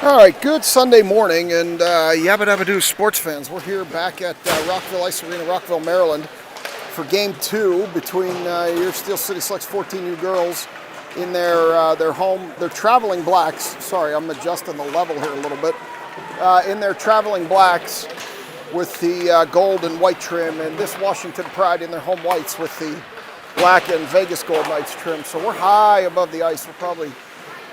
All right, good Sunday morning, and yabba dabba doo sports fans. We're here back at Rockville Ice Arena, Rockville, Maryland, for Game 2 between your Steel City Selects 14U girls in their home. They're traveling blacks. Sorry, I'm adjusting the level here a little bit. In their traveling blacks with the gold and white trim, and this Washington Pride in their home whites with the black and Vegas Gold Knights trim. So we're high above the ice. We're probably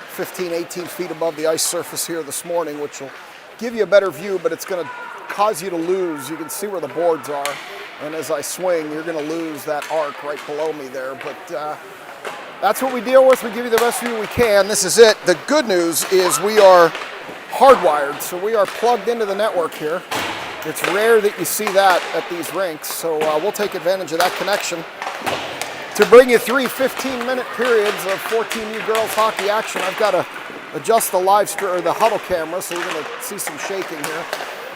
15, 18 feet above the ice surface here this morning, which will give you a better view, but it's going to cause you to lose. You can see where the boards are, and as I swing, you're going to lose that arc right below me there. But that's what we deal with. We give you the best view we can. This is it. The good news is we are hardwired, so we are plugged into the network here. It's rare that you see that at these rinks, so we'll take advantage of that connection to bring you 3 15-minute periods of 14U girls hockey action. I've got to adjust the the huddle camera, so you're going to see some shaking here.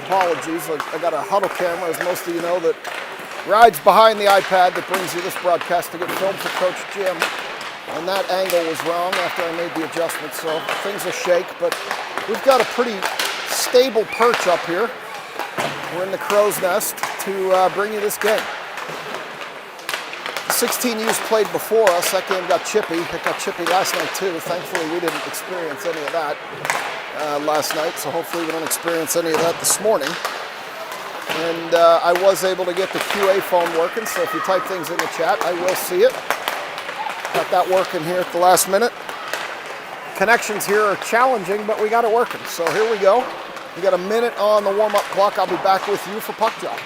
Apologies. I got a huddle camera, as most of you know, that rides behind the iPad that brings you this broadcast to get filmed for Coach Jim. And that angle was wrong after I made the adjustment, so things will shake. But we've got a pretty stable perch up here. We're in the crow's nest to bring you this game. 16U's played before us. That game got chippy. It got chippy last night too. Thankfully, we didn't experience any of that last night, so hopefully we don't experience any of that this morning. And I was able to get the QA phone working, so if you type things in the chat, I will see it. Got that working here at the last minute. Connections here are challenging, but we got it working. So here we go. We got a minute on the warm-up clock. I'll be back with you for puck drop.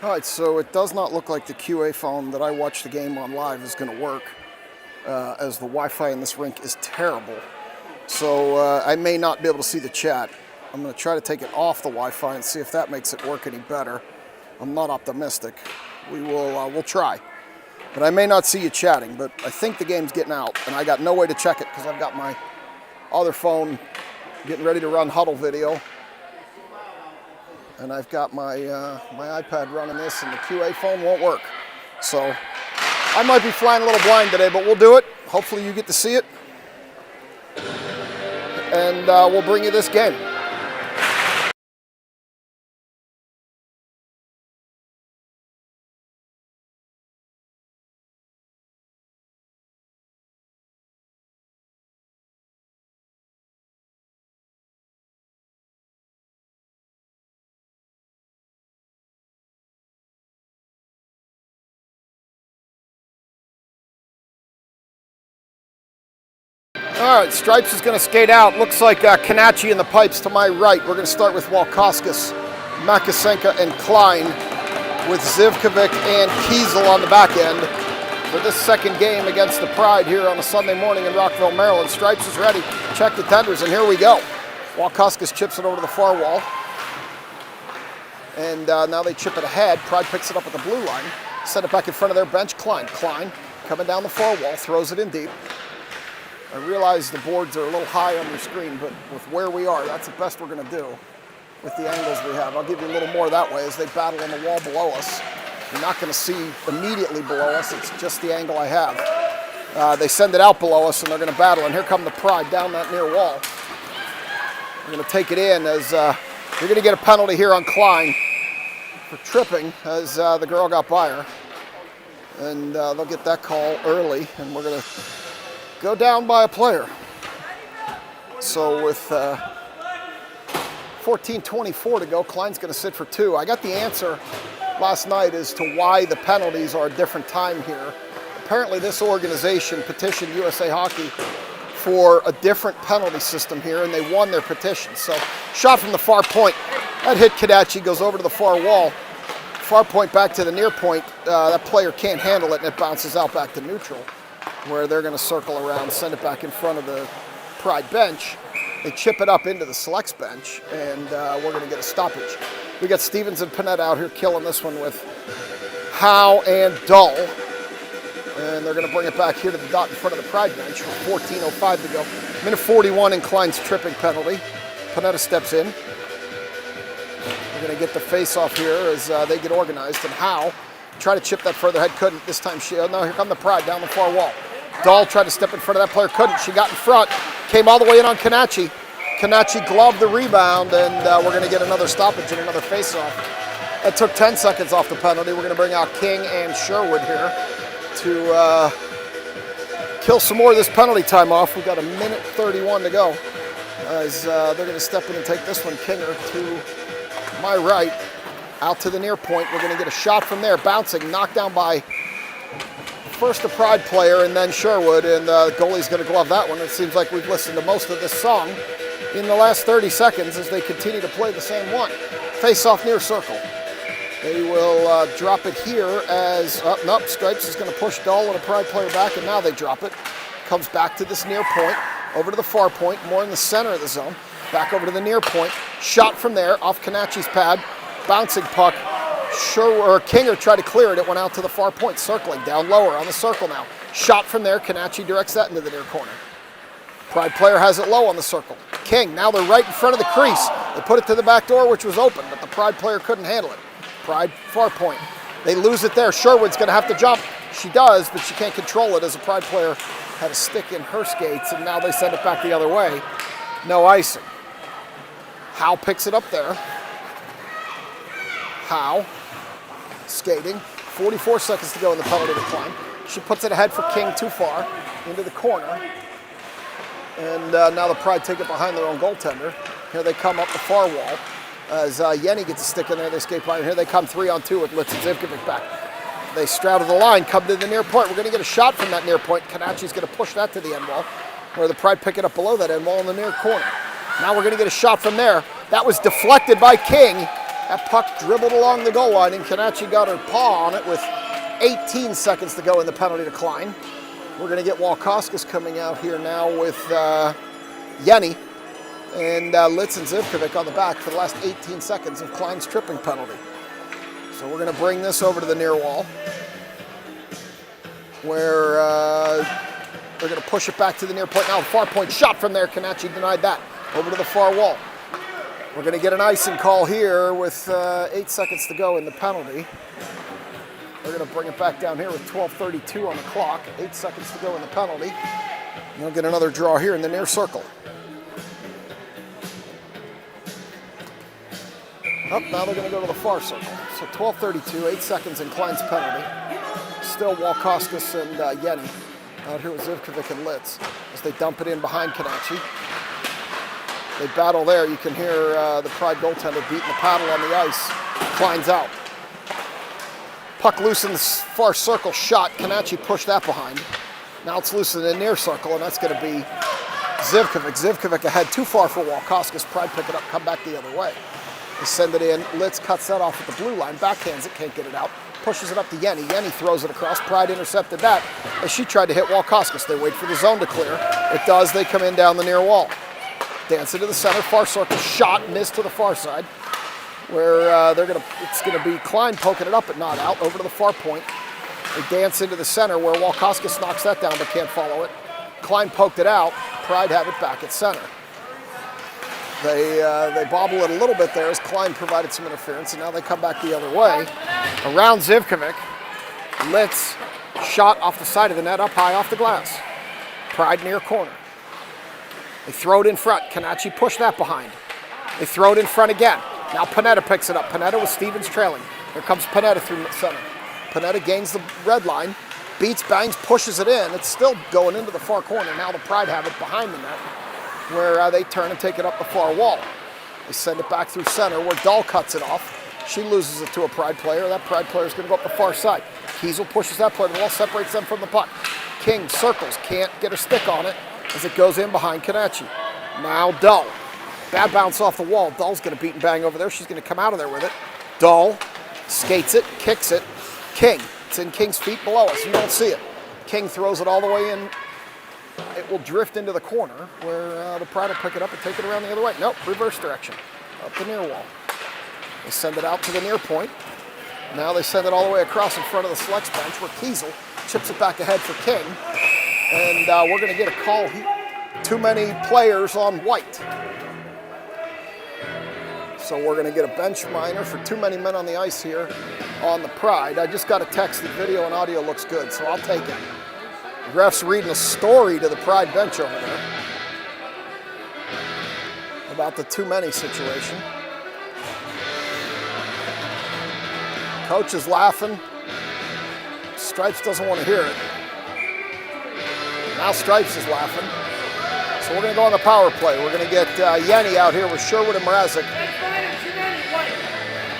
All right, so it does not look like the QA phone that I watched the game on live is going to work, as the Wi-Fi in this rink is terrible. So I may not be able to see the chat. I'm going to try to take it off the Wi-Fi and see if that makes it work any better. I'm not optimistic. We'll try. But I may not see you chatting, but I think the game's getting out, and I got no way to check it because I've got my other phone getting ready to run huddle video. And I've got my iPad running this, and the QA phone won't work. So I might be flying a little blind today, but we'll do it. Hopefully you get to see it. And we'll bring you this game. All right, Stripes is going to skate out. Looks like Kanachi in the pipes to my right. We're going to start with Walkoskis, Makasenka, and Klein with Zivkovic and Kiesel on the back end for this second game against the Pride here on a Sunday morning in Rockville, Maryland. Stripes is ready. Check the tenders, and here we go. Walkoskis chips it over to the far wall. And now they chip it ahead. Pride picks it up at the blue line. Send it back in front of their bench. Klein coming down the far wall, throws it in deep. I realize the boards are a little high on your screen, but with where we are, that's the best we're going to do with the angles we have. I'll give you a little more that way as they battle on the wall below us. You're not going to see immediately below us. It's just the angle I have. They send it out below us, and they're going to battle. And here come the Pride down that near wall. They're going to take it in as you're going to get a penalty here on Klein for tripping as the girl got by her. And they'll get that call early, and we're going to go down by a player. So with 14:24 to go, Klein's going to sit for 2. I got the answer last night as to why the penalties are a different time here. Apparently this organization petitioned USA Hockey for a different penalty system here, and they won their petition. So shot from the far point. That hit Kadachi, goes over to the far wall. Far point back to the near point. That player can't handle it, and it bounces out back to neutral, where they're going to circle around, send it back in front of the Pride bench. They chip it up into the selects bench, and we're going to get a stoppage. We got Stevens and Panetta out here killing this one with Howe and Dull. And they're going to bring it back here to the dot in front of the Pride bench with 14:05 to go. Minute 41 in Klein's tripping penalty. Panetta steps in. We're going to get the face-off here as they get organized. And Howe tried to chip that further ahead, couldn't. This time no, here come the Pride down the far wall. Dahl tried to step in front of that player, couldn't. She got in front, came all the way in on Kanachi. Kanachi gloved the rebound, and we're going to get another stoppage and another face-off. That took 10 seconds off the penalty. We're going to bring out King and Sherwood here to kill some more of this penalty time off. We've got a minute 31 to go as they're going to step in and take this one. Kinger to my right, out to the near point. We're going to get a shot from there, bouncing, knocked down by first the Pride player and then Sherwood, and the goalie's going to glove that one. It seems like we've listened to most of this song in the last 30 seconds as they continue to play the same one. Face off near circle. They will drop it here as, nope, Stripes is going to push Dull and a Pride player back, and now they drop it. Comes back to this near point, over to the far point, more in the center of the zone. Back over to the near point. Shot from there, off Kanachi's pad. Bouncing puck. Kinger tried to clear it. It went out to the far point, circling down lower on the circle now. Shot from there. Kanachi directs that into the near corner. Pride player has it low on the circle. King, now they're right in front of the crease. They put it to the back door, which was open, but the Pride player couldn't handle it. Pride far point. They lose it there. Sherwood's going to have to jump. She does, but she can't control it as a Pride player had a stick in her skates, and now they send it back the other way. No icing. Howe picks it up there. Howe skating. 44 seconds to go in the penalty decline. She puts it ahead for King too far into the corner. And now the Pride take it behind their own goaltender. Here they come up the far wall. As Yenny gets a stick in there, they skate by. And here they come 3-on-2 with Litz and Zivkovic back. They straddle the line, come to the near point. We're going to get a shot from that near point. Kanachi's going to push that to the end wall, where the Pride pick it up below that end wall in the near corner. Now we're going to get a shot from there. That was deflected by King. That puck dribbled along the goal line, and Kanachi got her paw on it with 18 seconds to go in the penalty decline. We're going to get Walkoskis coming out here now with Yenny and Litz and Zivkovic on the back for the last 18 seconds of Klein's tripping penalty. So we're going to bring this over to the near wall, where they're going to push it back to the near point. Now the far point shot from there. Kanachi denied that. Over to the far wall. We're going to get an icing call here with 8 seconds to go in the penalty. They're going to bring it back down here with 12:32 on the clock. 8 seconds to go in the penalty. And we'll get another draw here in the near circle. Now they're going to go to the far circle. So 12:32, 8 seconds in Klein's penalty. Still Walkoskis and Yenny out here with Zivkovic and Litz as they dump it in behind Kanachi. They battle there. You can hear the Pride goaltender beating the paddle on the ice. Klein's out. Puck loose in the far circle shot. Kanachi pushed that behind. Now it's loose in the near circle, and that's going to be Zivkovic. Zivkovic ahead too far for Walkoskis. Pride pick it up, come back the other way. They send it in. Litz cuts that off at the blue line. Backhands it, can't get it out. Pushes it up to Yenny. Yenny throws it across. Pride intercepted that as she tried to hit Walkoskis. They wait for the zone to clear. It does. They come in down the near wall. Dance into the center. Far circle. Shot. Missed to the far side. Where it's gonna be Klein poking it up but not out. Over to the far point. They dance into the center where Walkoskis knocks that down but can't follow it. Klein poked it out. Pride have it back at center. They bobble it a little bit there as Klein provided some interference, and now they come back the other way. Around Zivkovic. Litz shot off the side of the net, up high off the glass. Pride near corner. They throw it in front. Kanachi pushed that behind. They throw it in front again. Now Panetta picks it up. Panetta with Stevens trailing. Here comes Panetta through the center. Panetta gains the red line. Beats, bangs, pushes it in. It's still going into the far corner. Now the Pride have it behind the net, where they turn and take it up the far wall. They send it back through center where Dahl cuts it off. She loses it to a Pride player. That Pride player is going to go up the far side. Kiesel pushes that player to the wall, separates them from the puck. King circles, can't get a stick on it as it goes in behind Kanachi. Now Dahl. Bad bounce off the wall. Dahl's going to beat and bang over there. She's going to come out of there with it. Dahl skates it, kicks it. King. It's in King's feet below us. You don't see it. King throws it all the way in. It will drift into the corner where the Pride will pick it up and take it around the other way. Nope, reverse direction. Up the near wall. They send it out to the near point. Now they send it all the way across in front of the selects bench where Kiesel chips it back ahead for King. And we're going to get a call. Too many players on white. So we're going to get a bench minor for too many men on the ice here on the Pride. I just got a text. The video and audio looks good, so I'll take it. The ref's reading a story to the Pride bench over there about the too many situation. Coach is laughing. Stripes doesn't want to hear it. Now Stripes is laughing. So we're going to go on the power play. We're going to get Yenny out here with Sherwood and Mrazek.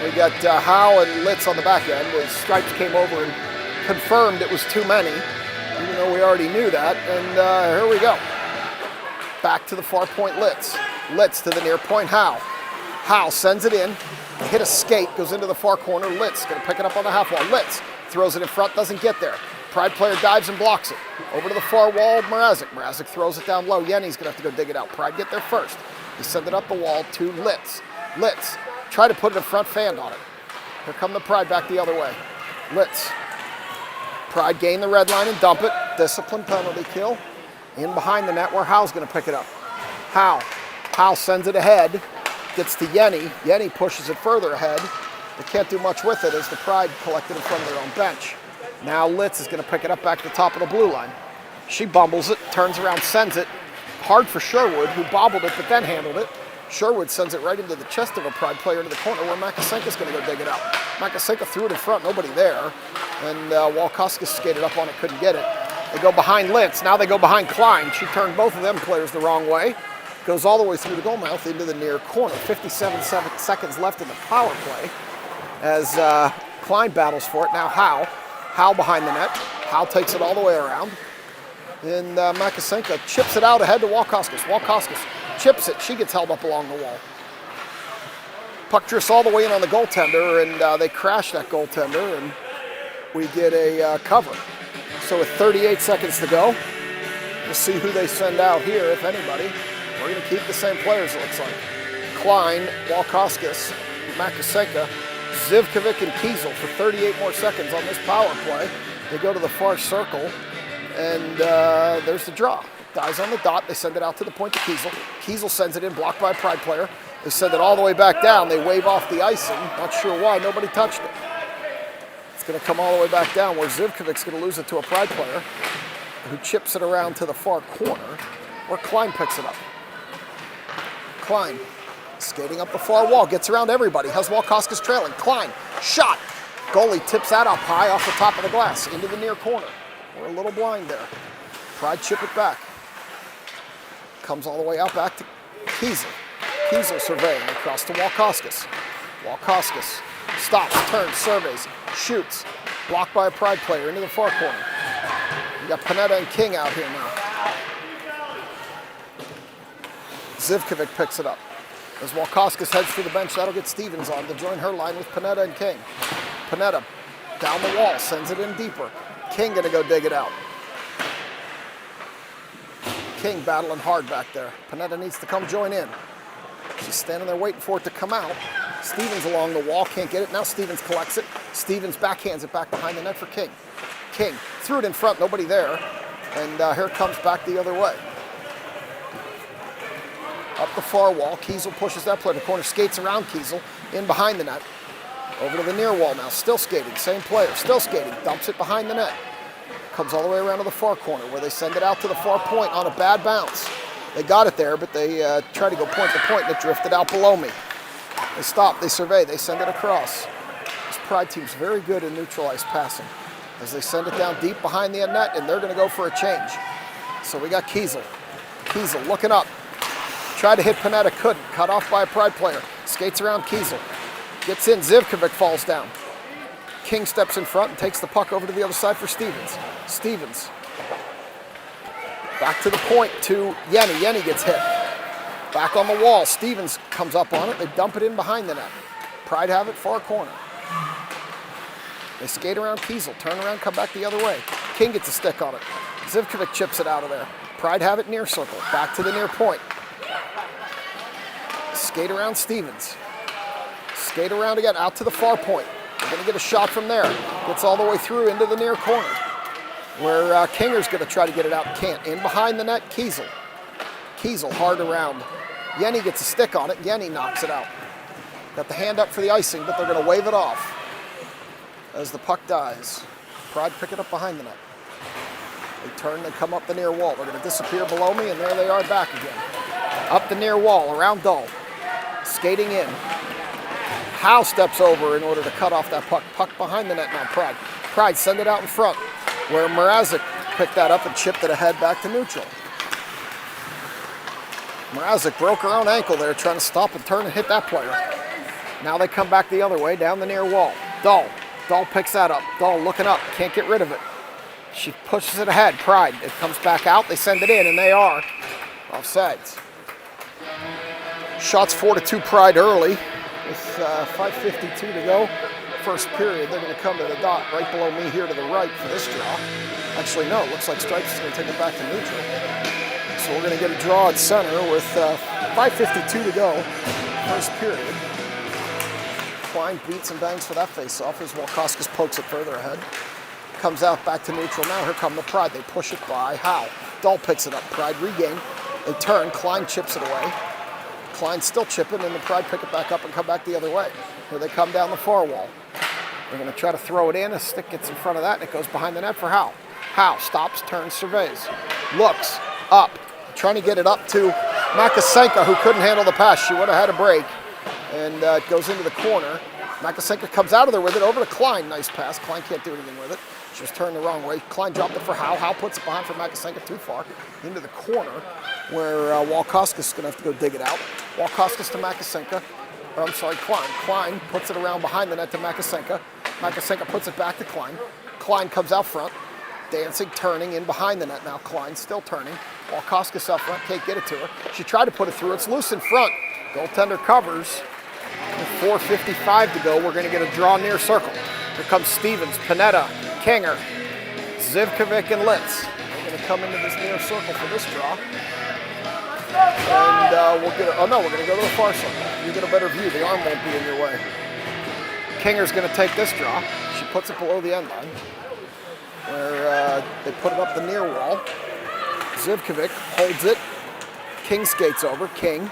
We got Howe and Litz on the back end. The Stripes came over and confirmed it was too many, even though we already knew that. And here we go. Back to the far point, Litz. Litz to the near point, Howe. Howe sends it in. Hit a skate, goes into the far corner. Litz going to pick it up on the half wall. Litz throws it in front, doesn't get there. Pride player dives and blocks it. Over to the far wall, Mrazek. Mrazek throws it down low. Yenny's going to have to go dig it out. Pride get there first. They send it up the wall to Litz. Litz. Try to put it in front, fanned on it. Here come the Pride back the other way. Litz. Pride gain the red line and dump it. Discipline penalty kill. In behind the net where Howe's going to pick it up. Howe. Howe sends it ahead. Gets to Yenny. Yenny pushes it further ahead. They can't do much with it as the Pride collected in front of their own bench. Now Litz is going to pick it up back to the top of the blue line. She bumbles it, turns around, sends it. Hard for Sherwood, who bobbled it but then handled it. Sherwood sends it right into the chest of a Pride player into the corner where Makasenka's going to go dig it out. Makasenka threw it in front, nobody there. And Walkoskis skated up on it, couldn't get it. They go behind Litz. Now they go behind Klein. She turned both of them players the wrong way. Goes all the way through the goal mouth into the near corner. 57 seconds left in the power play as Klein battles for it. Now Howe. Howe behind the net. Howe takes it all the way around. And Makasenka chips it out ahead to Walkoskis. Walkoskis chips it. She gets held up along the wall. Puck drifts all the way in on the goaltender, and they crash that goaltender, and we get a cover. So with 38 seconds to go, we'll see who they send out here, if anybody. We're going to keep the same players, it looks like. Klein, Walkoskis, Makasenka, Zivkovic, and Kiesel for 38 more seconds on this power play. They go to the far circle, and there's the draw. Dies on the dot. They send it out to the point to Kiesel. Kiesel sends it in, blocked by a Pride player. They send it all the way back down. They wave off the icing. Not sure why. Nobody touched it. It's going to come all the way back down where Zivkovic's going to lose it to a Pride player who chips it around to the far corner where Klein picks it up. Klein skating up the far wall, gets around everybody, has Walkoskis trailing. Klein, shot. Goalie tips that up high off the top of the glass into the near corner. We're a little blind there. Pride chip it back. Comes all the way out back to Kiesel. Kiesel surveying across to Walkoskis. Walkoskis stops, turns, surveys, shoots. Blocked by a Pride player into the far corner. We got Panetta and King out here now. Zivkovic picks it up. As Walkoskis heads to the bench, that'll get Stevens on to join her line with Panetta and King. Panetta down the wall, sends it in deeper. King gonna go dig it out. King battling hard back there. Panetta needs to come join in. She's standing there waiting for it to come out. Stevens along the wall, can't get it. Now Stevens collects it. Stevens backhands it back behind the net for King. King threw it in front, nobody there. And here it comes back the other way. Up the far wall, Kiesel pushes that player to the corner, skates around Kiesel, in behind the net. Over to the near wall now, still skating, same player, still skating, dumps it behind the net. Comes all the way around to the far corner where they send it out to the far point on a bad bounce. They got it there, but they tried to go point to point and it drifted out below me. They stop, they survey, they send it across. This Pride team's very good in neutral ice passing as they send it down deep behind the net, and they're going to go for a change. So we got Kiesel. Kiesel looking up. Tried to hit Panetta, couldn't. Cut off by a Pride player. Skates around Kiesel. Gets in, Zivkovic falls down. King steps in front and takes the puck over to the other side for Stevens. Stevens. Back to the point to Yenny. Yenny gets hit. Back on the wall. Stevens comes up on it. They dump it in behind the net. Pride have it, far corner. They skate around Kiesel, turn around, come back the other way. King gets a stick on it. Zivkovic chips it out of there. Pride have it near circle. Back to the near point. Skate around Stevens. Skate around again, out to the far point. They're going to get a shot from there. Gets all the way through into the near corner, where Kinger's going to try to get it out. Can't. In behind the net, Kiesel. Kiesel hard around. Yenny gets a stick on it. Yenny knocks it out. Got the hand up for the icing, but they're going to wave it off as the puck dies. Pride pick it up behind the net. They turn, they come up the near wall. They're going to disappear below me, and there they are back again. Up the near wall, around Dahl. Skating in. Howe steps over in order to cut off that puck. Puck behind the net now, Pride. Pride send it out in front, where Mrazek picked that up and chipped it ahead back to neutral. Mrazek broke her own ankle there, trying to stop and turn and hit that player. Now they come back the other way, down the near wall. Dahl. Dahl picks that up. Dahl looking up, can't get rid of it. She pushes it ahead. Pride. It comes back out. They send it in, and they are offsides. Shots 4-2 Pride early with 5:52 to go. First period, they're going to come to the dot right below me here to the right for this draw. Actually, no, it looks like Stripes is going to take it back to neutral. So we're going to get a draw at center with 5:52 to go. First period. Klein beats and bangs for that face-off as Walkoskis pokes it further ahead. Comes out back to neutral. Now here come the Pride. They push it by Howe. Dahl picks it up. Pride regain. They turn. Klein chips it away. Klein still chipping, and the Pride pick it back up and come back the other way. Here they come down the far wall. They're going to try to throw it in. A stick gets in front of that, and it goes behind the net for Howe. Howe stops, turns, surveys. Looks up. Trying to get it up to Makasenka, who couldn't handle the pass. She would have had a break. And it goes into the corner. Makasenka comes out of there with it, over to Klein. Nice pass. Klein can't do anything with it. She was turned the wrong way. Klein dropped it for Howe. Howe puts it behind for Makasenka too far. Into the corner where Walkoskis is going to have to go dig it out. Walkoskis to Makasenka. Or, I'm sorry, Klein. Klein puts it around behind the net to Makasenka. Makasenka puts it back to Klein. Klein comes out front. Dancing, turning in behind the net now. Klein still turning. Walkoskis out front. Can't get it to her. She tried to put it through. It's loose in front. Goaltender covers. With 4:55 to go, we're going to get a draw near circle. Here comes Stevens, Panetta, Kinger, Zivkovic, and Litz. We're going to come into this near circle for this draw. And we'll get we're going to go to the far circle. You get a better view. The arm won't be in your way. Kinger's going to take this draw. She puts it below the end line, where they put it up the near wall. Zivkovic holds it. King skates over. King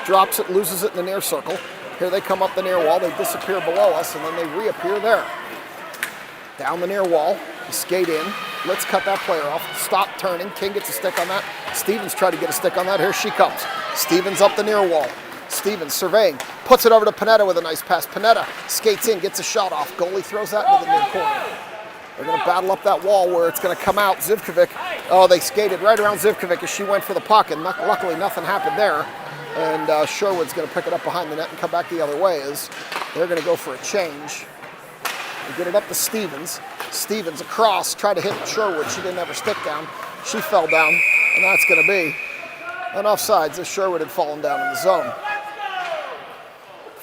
drops it, loses it in the near circle. Here they come up the near wall. They disappear below us, and then they reappear there. Down the near wall. They skate in. Let's cut that player off. Stop turning. King gets a stick on that. Stevens tried to get a stick on that. Here she comes. Stevens up the near wall. Stevens surveying. Puts it over to Panetta with a nice pass. Panetta skates in, gets a shot off. Goalie throws that into the near corner. They're going to battle up that wall where it's going to come out. Zivkovic. Oh, they skated right around Zivkovic as she went for the puck, and luckily nothing happened there. And Sherwood's going to pick it up behind the net and come back the other way as they're going to go for a change. They get it up to Stevens. Stevens across, tried to hit Sherwood. She didn't have her stick down. She fell down, and that's going to be an offsides as Sherwood had fallen down in the zone.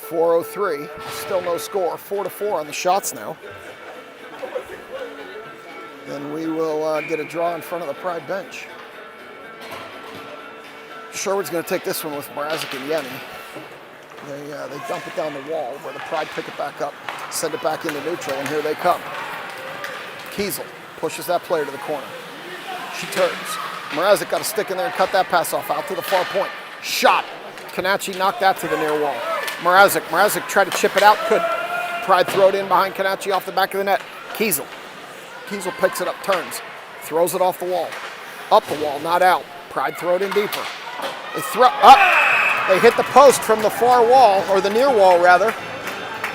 4:03, still no score. 4-4 on the shots now. And we will get a draw in front of the Pride bench. Sherwood's going to take this one with Mrazek and Yenny. They dump it down the wall where the Pride pick it back up, send it back into neutral, and here they come. Kiesel pushes that player to the corner. She turns. Mrazek got a stick in there and cut that pass off out to the far point. Shot. Kanachi knocked that to the near wall. Mrazek tried to chip it out, couldn't. Pride throw it in behind Kanachi off the back of the net. Kiesel picks it up, turns, throws it off the wall. Up the wall, not out. Pride throw it in deeper. They throw up. They hit the post from the far wall, or the near wall rather.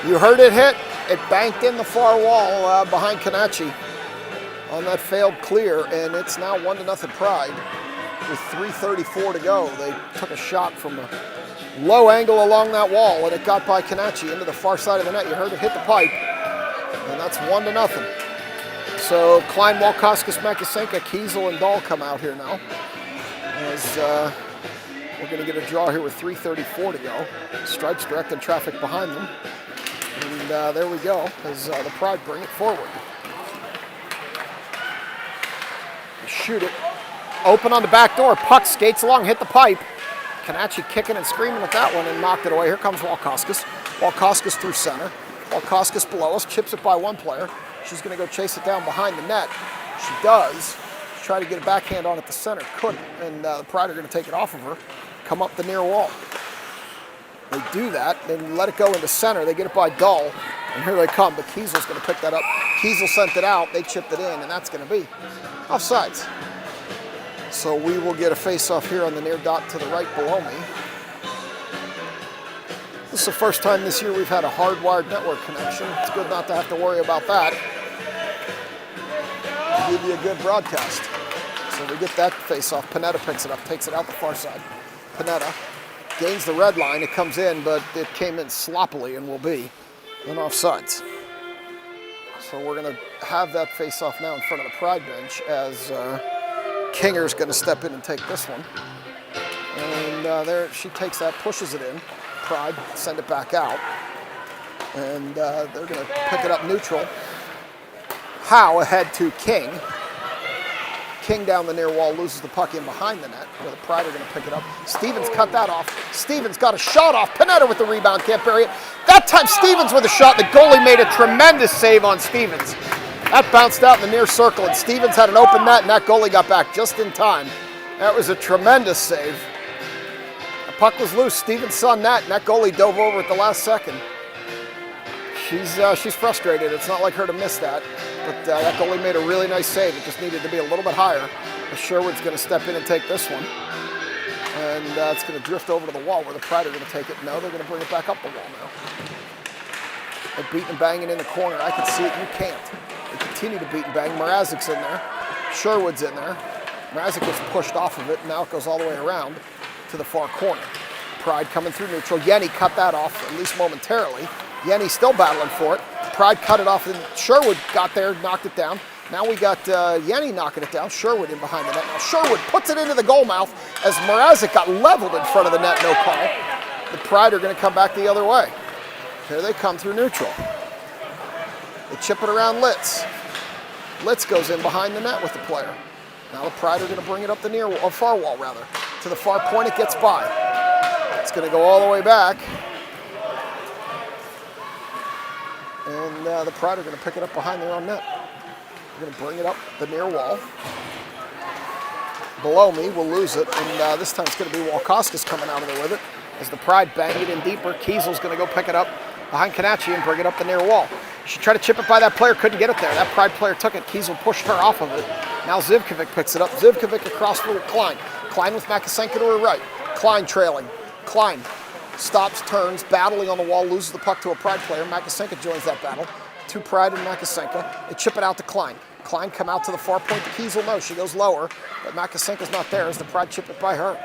You heard it hit. It banked in the far wall behind Kanachi on that failed clear, and it's now 1-0 Pride with 3:34 to go. They took a shot from a low angle along that wall, and it got by Kanachi into the far side of the net. You heard it hit the pipe, and that's 1-0. So Klein, Walkoskis, Makasenka, Kiesel, and Dahl come out here now. As we're going to get a draw here with 3:34 to go. Stripes directing traffic behind them. And there we go, as the Pride bring it forward. They shoot it. Open on the back door. Puck skates along, hit the pipe. Kanachi kicking and screaming at that one and knocked it away. Here comes Walkoskis. Walkoskis through center. Walkoskis below us, chips it by one player. She's going to go chase it down behind the net. She does. She tried to get a backhand on at the center. Couldn't. And the Pride are going to take it off of her. Come up the near wall. They do that, then let it go into center. They get it by Dahl, and here they come. But Kiesel's going to pick that up. Kiesel sent it out. They chipped it in, and that's going to be offsides. So we will get a face-off here on the near dot to the right below me. This is the first time this year we've had a hardwired network connection. It's good not to have to worry about that. It'll give you a good broadcast. So we get that face-off. Panetta picks it up, takes it out the far side. Panetta gains the red line. It comes in, but it came in sloppily and will be an offsides. So we're going to have that face-off now in front of the Pride bench as Kinger's going to step in and take this one. And there she takes that, pushes it in. Pride send it back out. And they're going to pick it up neutral. Howe ahead to King. King down the near wall, loses the puck in behind the net, where the Pride are going to pick it up. Stevens cut that off. Stevens got a shot off. Panetta with the rebound, can't bury it. That time Stevens with a shot. The goalie made a tremendous save on Stevens. That bounced out in the near circle, and Stevens had an open net, and that goalie got back just in time. That was a tremendous save. The puck was loose. Stevens saw net, and that goalie dove over at the last second. She's frustrated. It's not like her to miss that. But that goalie made a really nice save. It just needed to be a little bit higher. Sherwood's going to step in and take this one. And it's going to drift over to the wall where the Pride are going to take it. No, they're going to bring it back up the wall now. They're beating and banging in the corner. I can see it. You can't. They continue to beat and bang. Mrazek's in there. Sherwood's in there. Mrazek gets pushed off of it. And now it goes all the way around to the far corner. Pride coming through neutral. Yenny cut that off, at least momentarily. Yenny still battling for it. Pride cut it off, and Sherwood got there, knocked it down. Now we got Yenny knocking it down. Sherwood in behind the net. Now Sherwood puts it into the goal mouth as Mrazek got leveled in front of the net, no call. The Pride are going to come back the other way. Here they come through neutral. They chip it around Litz. Litz goes in behind the net with the player. Now the Pride are going to bring it up the near wall, or far wall rather. To the far point, it gets by. It's going to go all the way back. And the Pride are going to pick it up behind their own net. They're going to bring it up the near wall. Below me, we'll lose it. And this time it's going to be Walkoskis coming out of there with it. As the Pride bang it in deeper, Kiesel's going to go pick it up behind Kanachi and bring it up the near wall. She tried to chip it by that player, couldn't get it there. That Pride player took it. Kiesel pushed her off of it. Now Zivkovic picks it up. Zivkovic across for Klein. Klein with Makasenka to her right. Klein trailing. Klein stops, turns, battling on the wall, loses the puck to a Pride player. Makasenka joins that battle. Two Pride and Makasenka. They chip it out to Klein. Klein come out to the far point to Kiesel. No, she goes lower, but Makasenka's not there as the Pride chip it by her.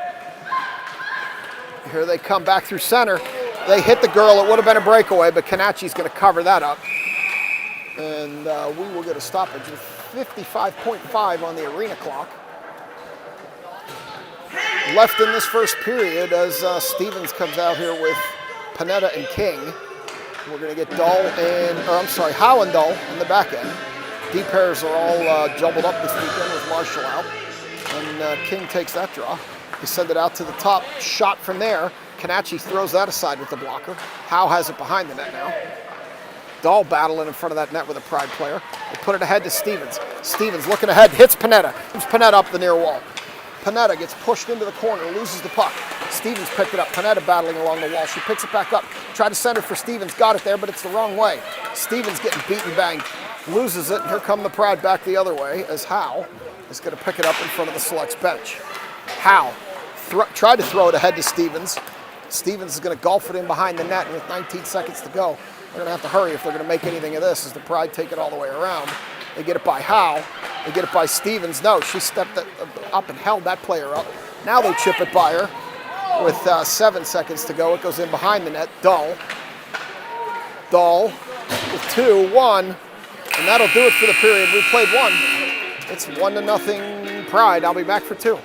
Here they come back through center. They hit the girl. It would have been a breakaway, but Kanachi's going to cover that up. And we will get a stoppage with 55.5 on the arena clock. Left in this first period as Stevens comes out here with Panetta and King. We're going to get Howe and Dull on the back end. D pairs are all jumbled up this weekend with Marshall out. And King takes that draw. They send it out to the top. Shot from there. Canacci throws that aside with the blocker. Howe has it behind the net now. Dahl battling in front of that net with a Pride player. They put it ahead to Stevens. Stevens looking ahead, hits Panetta. Moves Panetta up the near wall. Panetta gets pushed into the corner, loses the puck. Stevens picked it up. Panetta battling along the wall. She picks it back up. Tried to center for Stevens. Got it there, but it's the wrong way. Stevens getting beaten, banged. Loses it, and here come the Pride back the other way as Howe is going to pick it up in front of the Selects bench. Howe tried to throw it ahead to Stevens. Stevens is going to golf it in behind the net, and with 19 seconds to go, they're going to have to hurry if they're going to make anything of this as the Pride take it all the way around. They get it by Howe. They get it by Stevens. No, she stepped up and held that player up. Now they chip it by her with 7 seconds to go. It goes in behind the net. Dull with 2-1, and that'll do it for the period. We played one. It's 1-0 Pride. I'll be back for 2.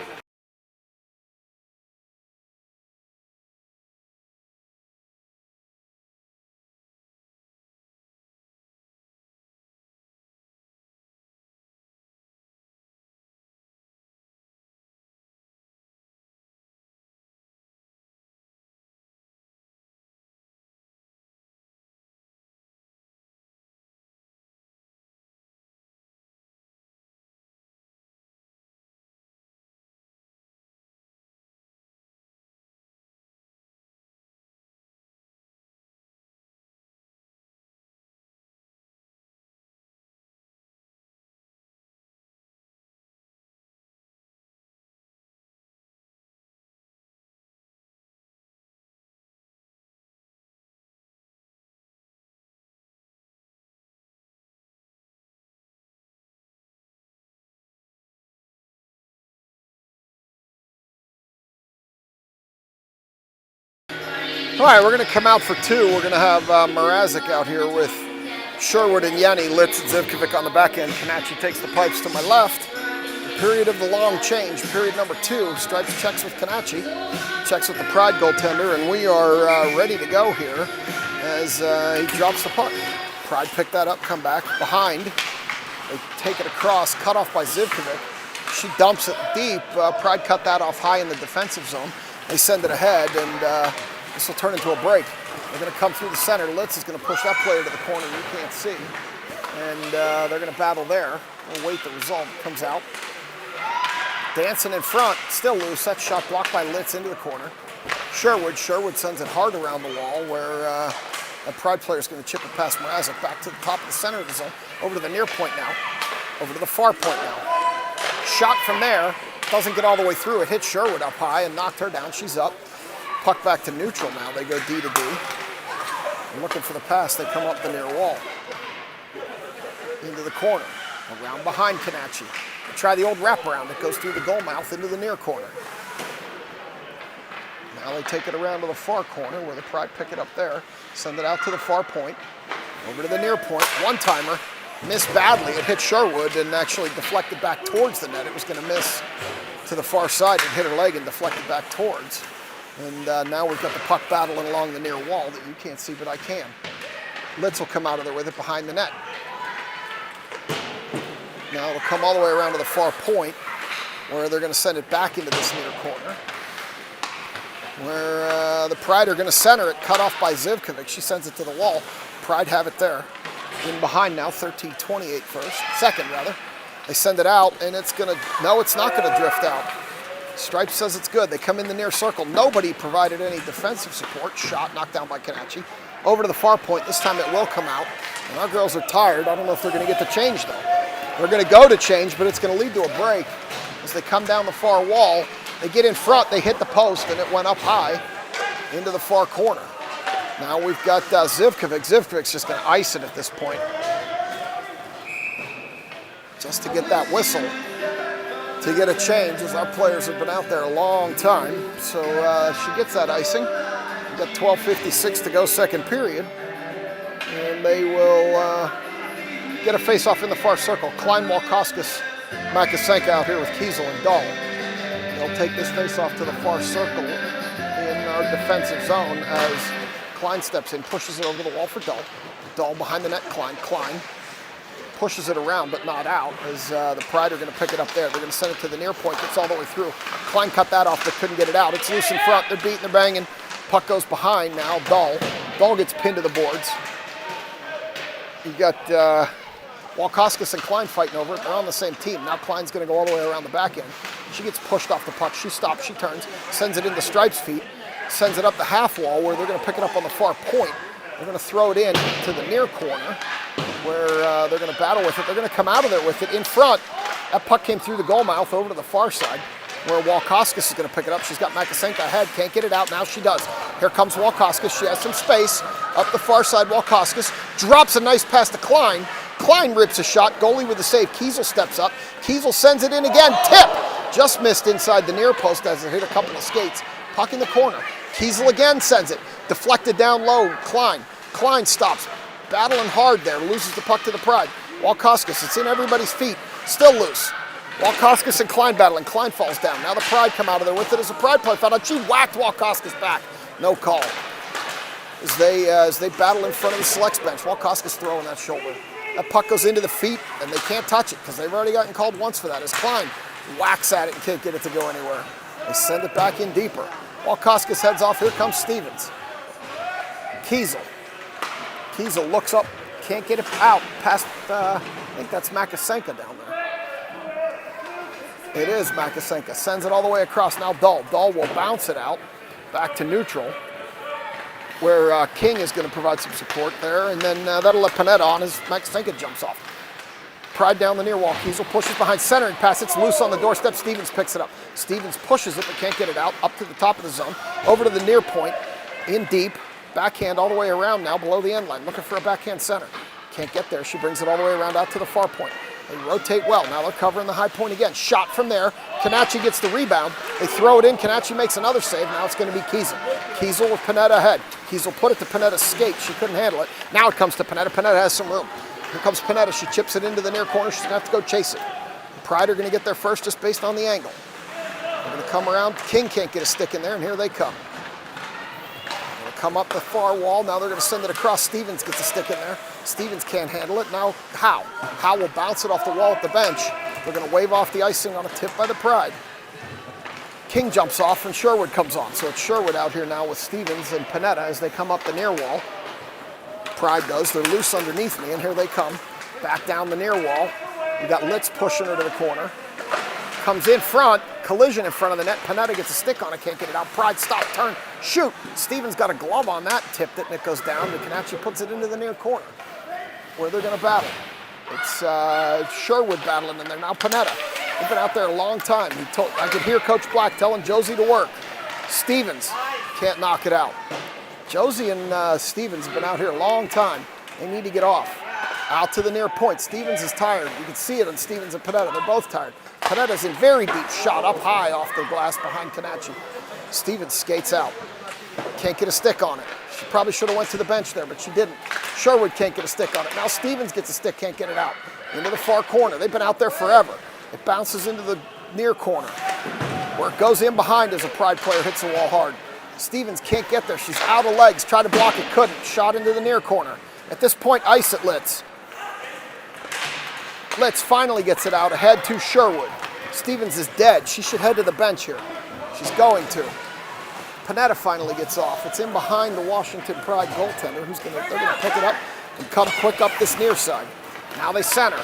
All right, we're going to come out for 2. We're going to have Mrazek out here with Sherwood and Yanni, Litz and Zivkovic on the back end. Canacci takes the pipes to my left. Period of the long change, period number 2. Stripes checks with Canacci, checks with the Pride goaltender, and we are ready to go here as he drops the puck. Pride pick that up, come back behind. They take it across, cut off by Zivkovic. She dumps it deep. Pride cut that off high in the defensive zone. They send it ahead, and this will turn into a break. They're going to come through the center. Litz is going to push that player to the corner you can't see. And they're going to battle there. We'll wait the result. Comes out. Dancing in front. Still loose. That shot blocked by Litz into the corner. Sherwood sends it hard around the wall where a Pride player is going to chip it past Mrazek. Back to the top of the center of the zone. Over to the near point now. Over to the far point now. Shot from there. Doesn't get all the way through. It hits Sherwood up high and knocked her down. She's up. Puck back to neutral now. They go D to D. And looking for the pass, they come up the near wall. Into the corner. Around behind Canacci. They try the old wraparound that goes through the goal mouth into the near corner. Now they take it around to the far corner where the Pride pick it up there. Send it out to the far point. Over to the near point. One-timer. Missed badly. It hit Sherwood and actually deflected back towards the net. It was going to miss to the far side. It hit her leg and deflected back towards. And now we've got the puck battling along the near wall that you can't see, but I can. Litz will come out of there with it behind the net. Now it'll come all the way around to the far point where they're going to send it back into this near corner. Where the Pride are going to center it, cut off by Zivkovic. She sends it to the wall. Pride have it there. In behind now, 13-28 second rather. They send it out, and it's going to, no, it's not going to drift out. Stripes says it's good. They come in the near circle. Nobody provided any defensive support. Shot knocked down by Canacci. Over to the far point. This time it will come out. And our girls are tired. I don't know if they're going to get the change, though. They're going to go to change, but it's going to lead to a break. As they come down the far wall, they get in front. They hit the post, and it went up high into the far corner. Now we've got Zivkovic. Zivkovic's just going to ice it at this point. Just to get that whistle. To get a change, as our players have been out there a long time. So she gets that icing. We've got 12:56 to go, second period. And they will get a face-off in the far circle. Kleinwall, Koskis, Makasenka out here with Kiesel and Dahl. They'll take this face-off to the far circle in our defensive zone as Klein steps in, pushes it over the wall for Dahl. Dahl behind the net, Klein. Klein pushes it around, but not out, as the Pride are going to pick it up there. They're going to send it to the near point. Gets all the way through. Klein cut that off, but couldn't get it out. It's loose in front. They're beating, they're banging. Puck goes behind now. Dahl. Dahl gets pinned to the boards. You got Walkoskis and Klein fighting over it. They're on the same team. Now Klein's going to go all the way around the back end. She gets pushed off the puck. She stops. She turns. Sends it into Stripe's feet. Sends it up the half wall where they're going to pick it up on the far point. They're going to throw it in to the near corner where they're going to battle with it. They're going to come out of there with it in front. That puck came through the goal mouth over to the far side where Walkoskis is going to pick it up. She's got Makasenka ahead. Can't get it out. Now she does. Here comes Walkoskis. She has some space. Up the far side, Walkoskis drops a nice pass to Klein. Klein rips a shot. Goalie with the save. Kiesel steps up. Kiesel sends it in again. Tip! Just missed inside the near post as it hit a couple of skates. Puck in the corner. Kiesel again sends it. Deflected down low. Klein. Klein stops. Battling hard there. Loses the puck to the Pride. Walkoskis. It's in everybody's feet. Still loose. Walkoskis and Klein battling. Klein falls down. Now the Pride come out of there with it as a Pride play foul out. She whacked Walkoskis back. No call. As they battle in front of the selects bench. Walkoskis throwing that shoulder. That puck goes into the feet, and they can't touch it because they've already gotten called once for that. As Klein whacks at it and can't get it to go anywhere. They send it back in deeper. Walkoskis heads off. Here comes Stevens. Kiesel. Kiesel looks up. Can't get it out past, I think that's Makasenka down there. It is Makasenka. Sends it all the way across. Now Dahl. Dahl will bounce it out back to neutral, where King is going to provide some support there, and then that'll let Panetta on as Makasenka jumps off. Pride down the near wall. Kiesel pushes behind centering pass. It's loose on the doorstep. Stevens picks it up. Stevens pushes it but can't get it out. Up to the top of the zone. Over to the near point. In deep. Backhand all the way around now below the end line. Looking for a backhand center. Can't get there. She brings it all the way around out to the far point. They rotate well. Now they're covering the high point again. Shot from there. Kanachi gets the rebound. They throw it in. Kanachi makes another save. Now it's going to be Kiesel. Kiesel with Panetta ahead. Kiesel put it to Panetta's skate. She couldn't handle it. Now it comes to Panetta. Panetta has some room. Here comes Panetta. She chips it into the near corner. She's going to have to go chase it. The Pride are going to get there first just based on the angle. They're going to come around. King can't get a stick in there, and here they come. They're going to come up the far wall. Now they're going to send it across. Stevens gets a stick in there. Stevens can't handle it. Now Howe. Howe will bounce it off the wall at the bench. They're going to wave off the icing on a tip by the Pride. King jumps off and Sherwood comes on. So it's Sherwood out here now with Stevens and Panetta as they come up the near wall. Pride does. They're loose underneath me, and here they come. Back down the near wall. You got Litz pushing her to the corner. Comes in front. Collision in front of the net. Panetta gets a stick on it. Can't get it out. Pride stop, turn, shoot. Stevens got a glove on that. Tipped it, and it goes down. Kanachi puts it into the near corner where they're going to battle. It's Sherwood battling in there. Now Panetta. They've been out there a long time. I could hear Coach Black telling Josie to work. Stevens can't knock it out. Josie and Stevens have been out here a long time. They need to get off. Out to the near point. Stevens is tired. You can see it on Stevens and Panetta. They're both tired. Panetta's in very deep. Shot up high off the glass behind Kanachi. Stevens skates out. Can't get a stick on it. She probably should have went to the bench there, but she didn't. Sherwood can't get a stick on it. Now Stevens gets a stick, can't get it out. Into the far corner. They've been out there forever. It bounces into the near corner, where it goes in behind as a Pride player hits the wall hard. Stevens can't get there. She's out of legs. Tried to block it, couldn't. Shot into the near corner. At this point, ice at Litz. Litz finally gets it out ahead to Sherwood. Stevens is dead. She should head to the bench here. She's going to. Panetta finally gets off. It's in behind the Washington Pride goaltender they're gonna pick it up and come quick up this near side. Now they center.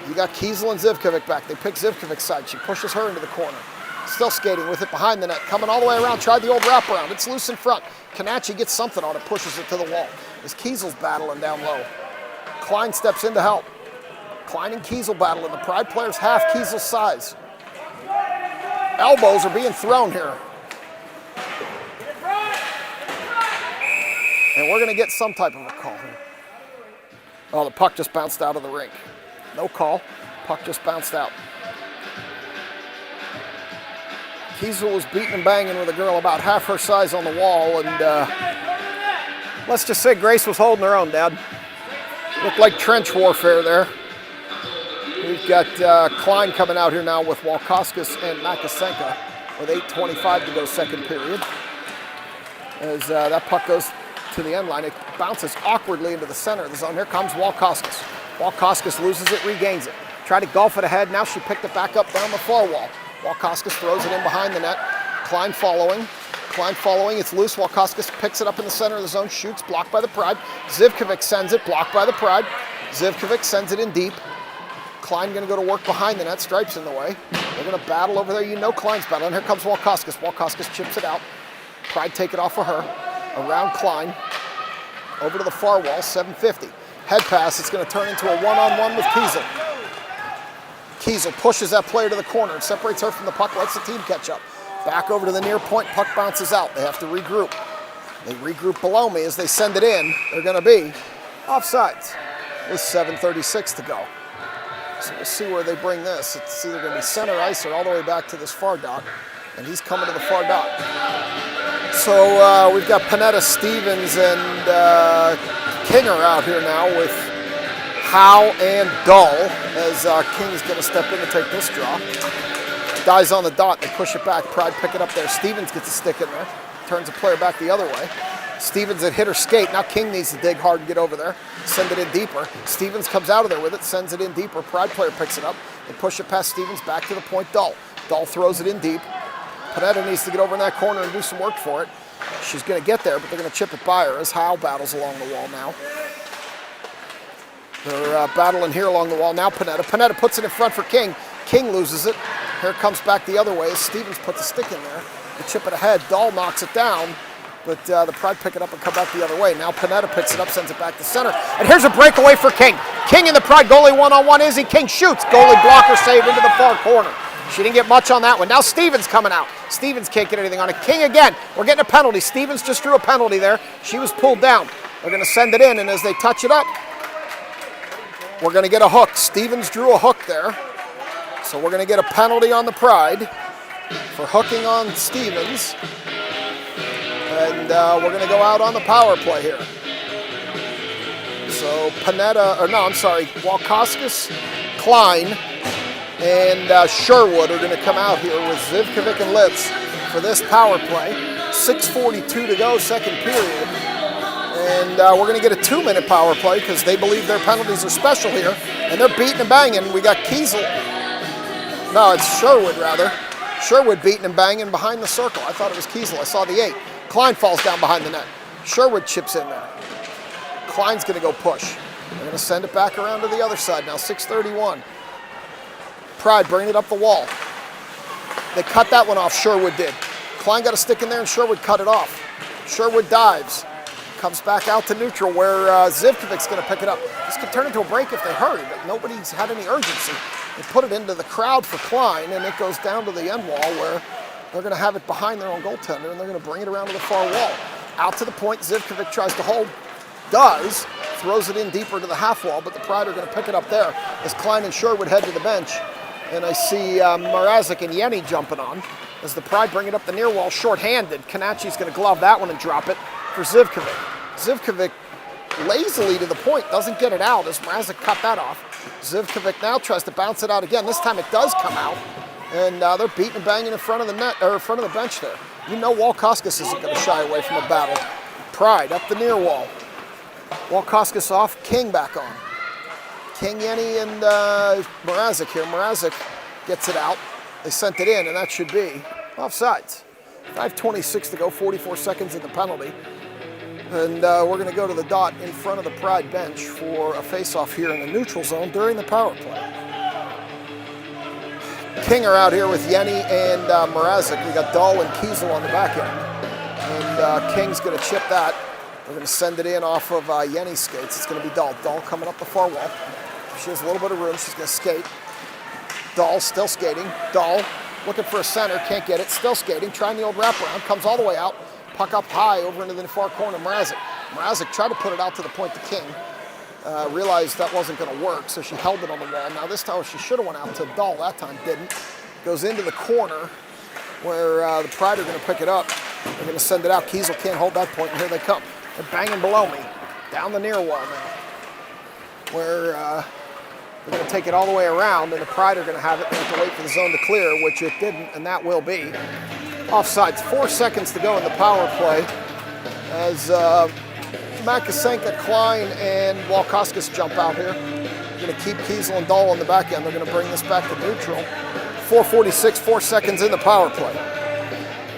You got Kiesel and Zivkovic back. They pick Zivkovic's side. She pushes her into the corner. Still skating with it behind the net. Coming all the way around. Tried the old wraparound. It's loose in front. Kanachi gets something on it. Pushes it to the wall. As Kiesel's battling down low. Klein steps in to help. Klein and Kiesel battling. The Pride players half Kiesel's size. Elbows are being thrown here. And we're going to get some type of a call here. Oh, the puck just bounced out of the rink. No call. Puck just bounced out. Kiesel was beating and banging with a girl about half her size on the wall, and let's just say Grace was holding her own, Dad. Looked like trench warfare there. We've got Klein coming out here now with Walkoskis and Makasenka with 8:25 to go second period. as that puck goes to the end line. It bounces awkwardly into the center of the zone. Here comes Walkoskis. Walkoskis loses it, regains it. Tried to golf it ahead. Now she picked it back up down the far wall. Walkoskis throws it in behind the net. Klein following. Klein following. It's loose. Walkoskis picks it up in the center of the zone. Shoots. Blocked by the Pride. Zivkovic sends it. Blocked by the Pride. Zivkovic sends it in deep. Klein going to go to work behind the net. Stripes in the way. They're going to battle over there. You know Klein's battling. Here comes Walkoskis. Walkoskis chips it out. Pride take it off of her. Around Klein. Over to the far wall. 750. Head pass. It's going to turn into a one-on-one with Kiesel. Kiesel pushes that player to the corner and separates her from the puck. Lets the team catch up. Back over to the near point. Puck bounces out. They have to regroup. They regroup below me as they send it in. They're going to be offsides with 7:36 to go. So we'll see where they bring this. It's either going to be center ice or all the way back to this far dot. And he's coming to the far dot. So we've got Panetta, Stevens, and Kinger out here now with Howe and Dull as King's going to step in to take this draw. Dies on the dot. They push it back. Pride pick it up there. Stevens gets a stick in there. Turns the player back the other way. Stevens had hit her skate. Now King needs to dig hard and get over there. Send it in deeper. Stevens comes out of there with it. Sends it in deeper. Pride player picks it up. They push it past Stevens back to the point. Dull. Dull throws it in deep. Panetta needs to get over in that corner and do some work for it. She's going to get there, but they're going to chip it by her as Howe battles along the wall now. They're battling here along the wall. Now Panetta. Panetta puts it in front for King. King loses it. Here it comes back the other way as Stevens puts a stick in there. They chip it ahead. Dahl knocks it down, but the Pride pick it up and come back the other way. Now Panetta picks it up, sends it back to center. And here's a breakaway for King. King and the Pride goalie one-on-one. Izzy King shoots. Goalie blocker save into the far corner. She didn't get much on that one. Now Stevens coming out. Stevens can't get anything on it. King again. We're getting a penalty. Stevens just drew a penalty there. She was pulled down. They're going to send it in, and as they touch it up, we're going to get a hook. Stevens drew a hook there. So we're going to get a penalty on the Pride for hooking on Stevens. And we're going to go out on the power play here. So Walkoskis, Klein, and Sherwood are going to come out here with Zivkovic and Litz for this power play. 6:42 to go, second period. And we're going to get a 2-minute power play because they believe their penalties are special here. And they're beating and banging. We got Kiesel. No, it's Sherwood, rather. Sherwood beating and banging behind the circle. I thought it was Kiesel. I saw the 8. Klein falls down behind the net. Sherwood chips in there. Klein's going to go push. They're going to send it back around to the other side now. 6:31. Pride bringing it up the wall. They cut that one off. Sherwood did. Klein got a stick in there and Sherwood cut it off. Sherwood dives. Comes back out to neutral where Zivkovic's going to pick it up. This could turn into a break if they hurry, but nobody's had any urgency. They put it into the crowd for Klein, and it goes down to the end wall where they're going to have it behind their own goaltender, and they're going to bring it around to the far wall. Out to the point, Zivkovic tries to hold. Does. Throws it in deeper to the half wall, but the Pride are going to pick it up there as Klein and Sherwood head to the bench. And I see Mrazek and Yenny jumping on as the Pride bring it up the near wall short-handed. Kanachi's going to glove that one and drop it for Zivkovic. Zivkovic lazily to the point, doesn't get it out as Mrazek cut that off. Zivkovic now tries to bounce it out again. This time it does come out, and they're beating and banging in front of the net or in front of the bench there. You know Walkoskis isn't going to shy away from a battle. Pride up the near wall. Walkoskis off, King back on. King, Yenny, and Mrazek here. Mrazek gets it out. They sent it in, and that should be offsides. 5:26 to go, 44 seconds in the penalty. And we're going to go to the dot in front of the Pride bench for a face-off here in the neutral zone during the power play. King are out here with Yenny and Mrazek. We got Dahl and Kiesel on the back end. And King's going to chip that. We're going to send it in off of Yenny's skates. It's going to be Dahl. Dahl coming up the far wall. She has a little bit of room. She's going to skate. Dahl still skating. Dahl looking for a center. Can't get it. Still skating. Trying the old wraparound. Comes all the way out. Puck up high over into the far corner. Mrazek tried to put it out to the point to King. Realized that wasn't going to work, so she held it on the wall. Now this time she should have went out to Dahl. That time didn't. Goes into the corner where the Pride are going to pick it up. They're going to send it out. Kiesel can't hold that point, and here they come. They're banging below me. Down the near wall now. Where they're going to take it all the way around, and the Pride are going to have it. They have to wait for the zone to clear, which it didn't, and that will be offsides. 4 seconds to go in the power play. as Makasenka, Klein, and Walkoskis jump out here. They're going to keep Kiesel and Dahl on the back end. They're going to bring this back to neutral. 4:46, 4 seconds in the power play.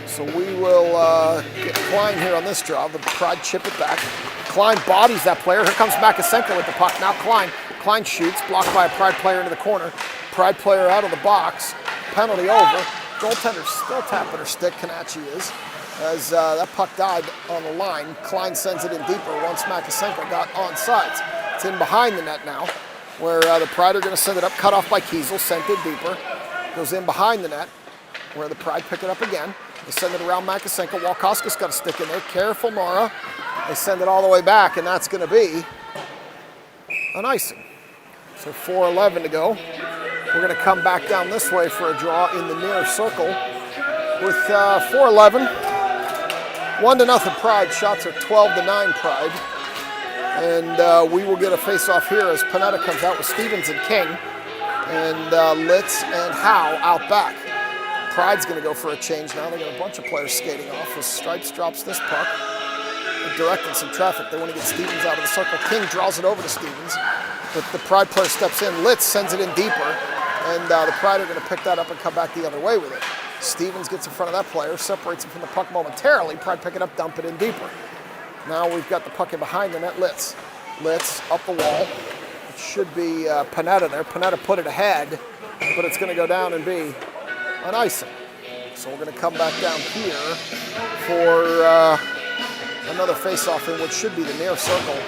So we will get Klein here on this draw. The Pride chip it back. Klein bodies that player. Here comes Makasenka with the puck. Now Klein. Klein shoots, blocked by a Pride player into the corner. Pride player out of the box. Penalty over. Goaltender still tapping her stick, Kanachi is, as that puck died on the line. Klein sends it in deeper once Makasenka got onside. It's in behind the net now, where the Pride are going to send it up, cut off by Kiesel, sent it deeper. Goes in behind the net, where the Pride pick it up again. They send it around Makasenka. Walkoskis got a stick in there. Careful, Nora. They send it all the way back, and that's going to be an icing. So 4:11 to go. We're going to come back down this way for a draw in the near circle with 4:11. 1-0 Pride. Shots are 12-9 Pride. And we will get a face-off here as Panetta comes out with Stevens and King. And Litz and Howe out back. Pride's going to go for a change now. They got a bunch of players skating off as Stripes drops this puck. They're directing some traffic. They want to get Stevens out of the circle. King draws it over to Stevens. But the Pride player steps in. Litz sends it in deeper. And the Pride are going to pick that up and come back the other way with it. Stevens gets in front of that player, separates him from the puck momentarily. Pride pick it up, dump it in deeper. Now we've got the puck in behind the net. Litz up the wall. It should be Panetta there. Panetta put it ahead, but it's going to go down and be an icing. So we're going to come back down here for another face-off in what should be the near circle.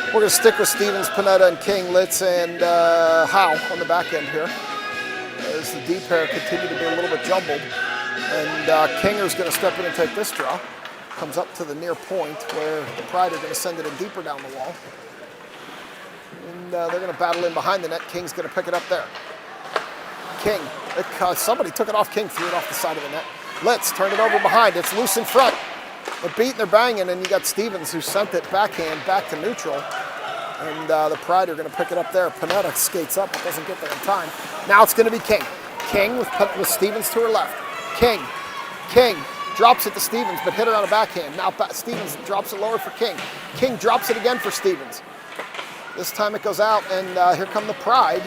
We're going to stick with Stevens, Panetta, and King, Litz, and Howe on the back end here, as the D pair continue to be a little bit jumbled. And Kinger's going to step in and take this draw. Comes up to the near point where the Pride are going to send it in deeper down the wall. And they're going to battle in behind the net. King's going to pick it up there. King, somebody took it off King, threw it off the side of the net. Litz turned it over behind. It's loose in front. They're beating, they're banging, and you got Stevens who sent it backhand back to neutral. And the Pride are going to pick it up there. Panetta skates up, but doesn't get there in time. Now it's going to be King. King with Stevens to her left. King drops it to Stevens, but hit her on a backhand. Now Stevens drops it lower for King. King drops it again for Stevens. This time it goes out, and here come the Pride.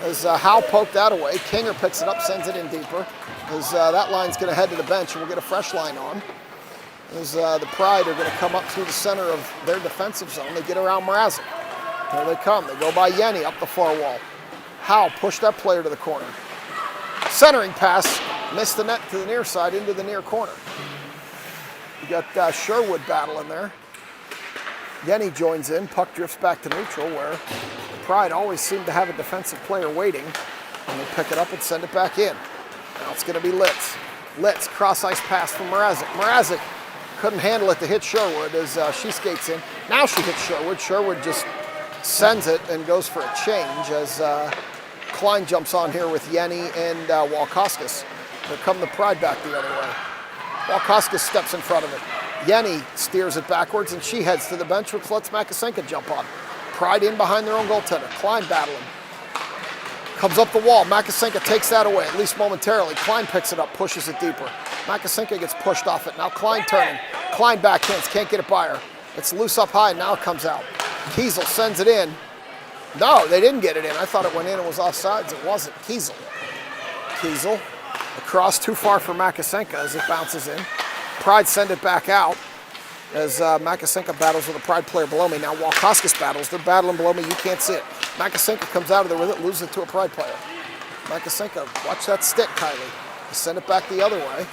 As Howe poked that away. Kinger picks it up, sends it in deeper. As that line's going to head to the bench, and we'll get a fresh line on. As the Pride are going to come up through the center of their defensive zone. They get around Mrazek. Here they come. They go by Yenny up the far wall. Howe pushed that player to the corner. Centering pass, missed the net to the near side into the near corner. You got Sherwood battling there. Yenny joins in. Puck drifts back to neutral, where the Pride always seem to have a defensive player waiting. And they pick it up and send it back in. Now it's going to be Litz. Litz, cross-ice pass from Mrazek. Mrazek couldn't handle it to hit Sherwood as she skates in. Now she hits Sherwood. Sherwood just sends it and goes for a change as Klein jumps on here with Yenny and Walkoskis. Here come the Pride back the other way. Walkoskis steps in front of it. Yenny steers it backwards and she heads to the bench, which lets Makasenka jump on. Pride in behind their own goaltender. Klein battling. Comes up the wall. Makasenka takes that away, at least momentarily. Klein picks it up, pushes it deeper. Makasenka gets pushed off it. Now Klein turning. Klein backhands, can't get it by her. It's loose up high, now it comes out. Kiesel sends it in. No, they didn't get it in. I thought it went in and was offsides. It wasn't. Kiesel. Across too far for Makasenka as it bounces in. Pride send it back out as Makasenka battles with a Pride player below me. Now Walkoskis battles. They're battling below me. You can't see it. Makasenka comes out of there with it, loses it to a Pride player. Makasenka, watch that stick, Kylie. Send it back the other way.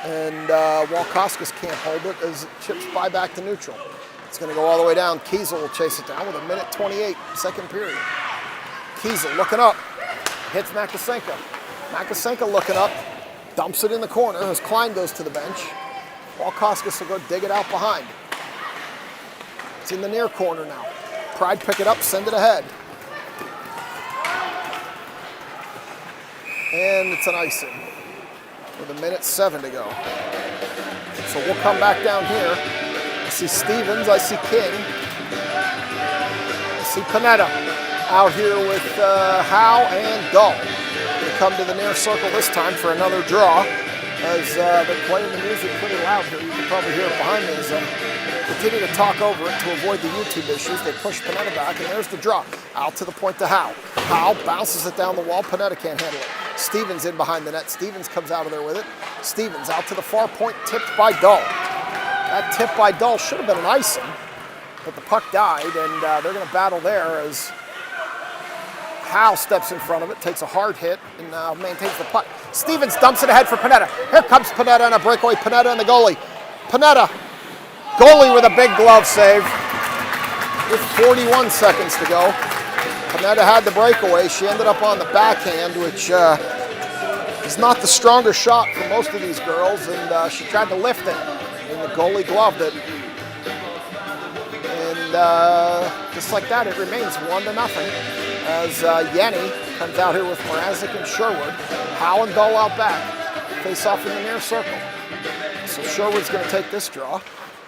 And Walkoskis can't hold it as it chips by back to neutral. It's going to go all the way down. Kiesel will chase it down with a minute 28, second period. Kiesel looking up. Hits Makasenka. Makasenka looking up. Dumps it in the corner as Klein goes to the bench. Walkoskis will go dig it out behind. It's in the near corner now. Pride pick it up, send it ahead. And it's an icing with a minute 7 to go. So we'll come back down here. I see Stevens, I see King. I see Panetta out here with Howe and Dahl. They come to the near circle this time for another draw. as they're playing the music pretty loud here. You can probably hear it behind me as continue to talk over it to avoid the YouTube issues. They push Panetta back, and there's the draw. Out to the point to Howe. Howe bounces it down the wall. Panetta can't handle it. Stevens in behind the net. Stevens comes out of there with it. Stevens out to the far point, tipped by Dahl. That tip by Dahl should have been an icing, but the puck died, and they're going to battle there as Howe steps in front of it, takes a hard hit, and maintains the puck. Stevens dumps it ahead for Panetta. Here comes Panetta on a breakaway. Panetta and the goalie. Panetta, goalie with a big glove save with 41 seconds to go. Panetta had the breakaway. She ended up on the backhand, which is not the stronger shot for most of these girls, and she tried to lift it, and the goalie gloved it. And just like that, it remains 1-0 as Yenny comes out here with Mrazek and Sherwood. Howe and Dahl out back. Face off in the near circle. So Sherwood's going to take this draw.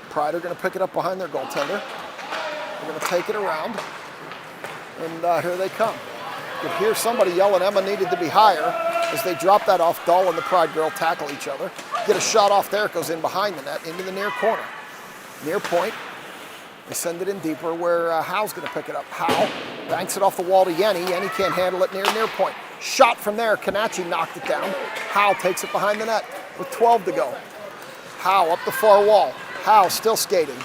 Pride are going to pick it up behind their goaltender. They're going to take it around. And here they come. You could hear somebody yelling Emma needed to be higher as they drop that off. Dahl and the Pride girl tackle each other. Get a shot off there. It goes in behind the net into the near corner. Near point. They send it in deeper where Howe's going to pick it up. Howe banks it off the wall to Yenny. Yenny can't handle it near point. Shot from there. Kanachi knocked it down. Howe takes it behind the net with 12 to go. Howe up the far wall. Howe still skating.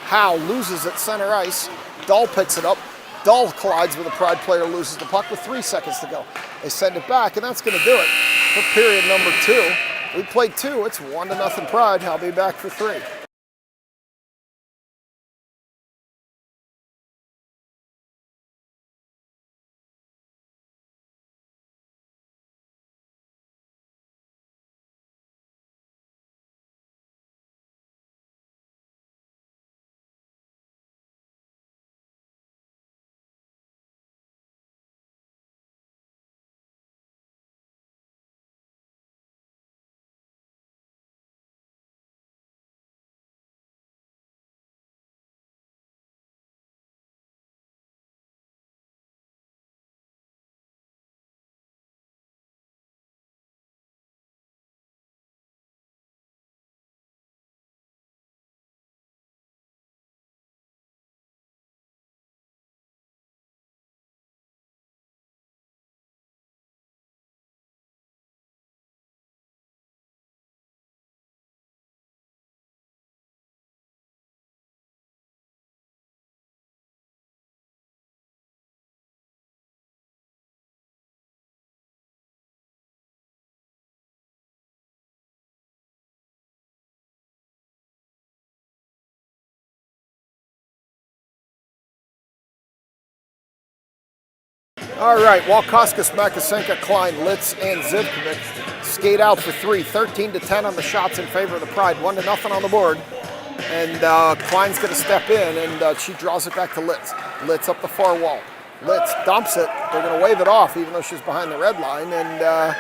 Howe loses at center ice. Dahl picks it up. Dahl collides with a Pride player, loses the puck with 3 seconds to go. They send it back, and that's going to do it for period number 2. We played 2. It's 1-0 Pride. I'll be back for 3. All right, Walkoskis, Makasenka, Klein, Litz, and Zivkovic skate out for 3. 13-10 on the shots in favor of the Pride. 1-0 on the board. And Klein's going to step in, and she draws it back to Litz. Litz up the far wall. Litz dumps it. They're going to wave it off, even though she's behind the red line. And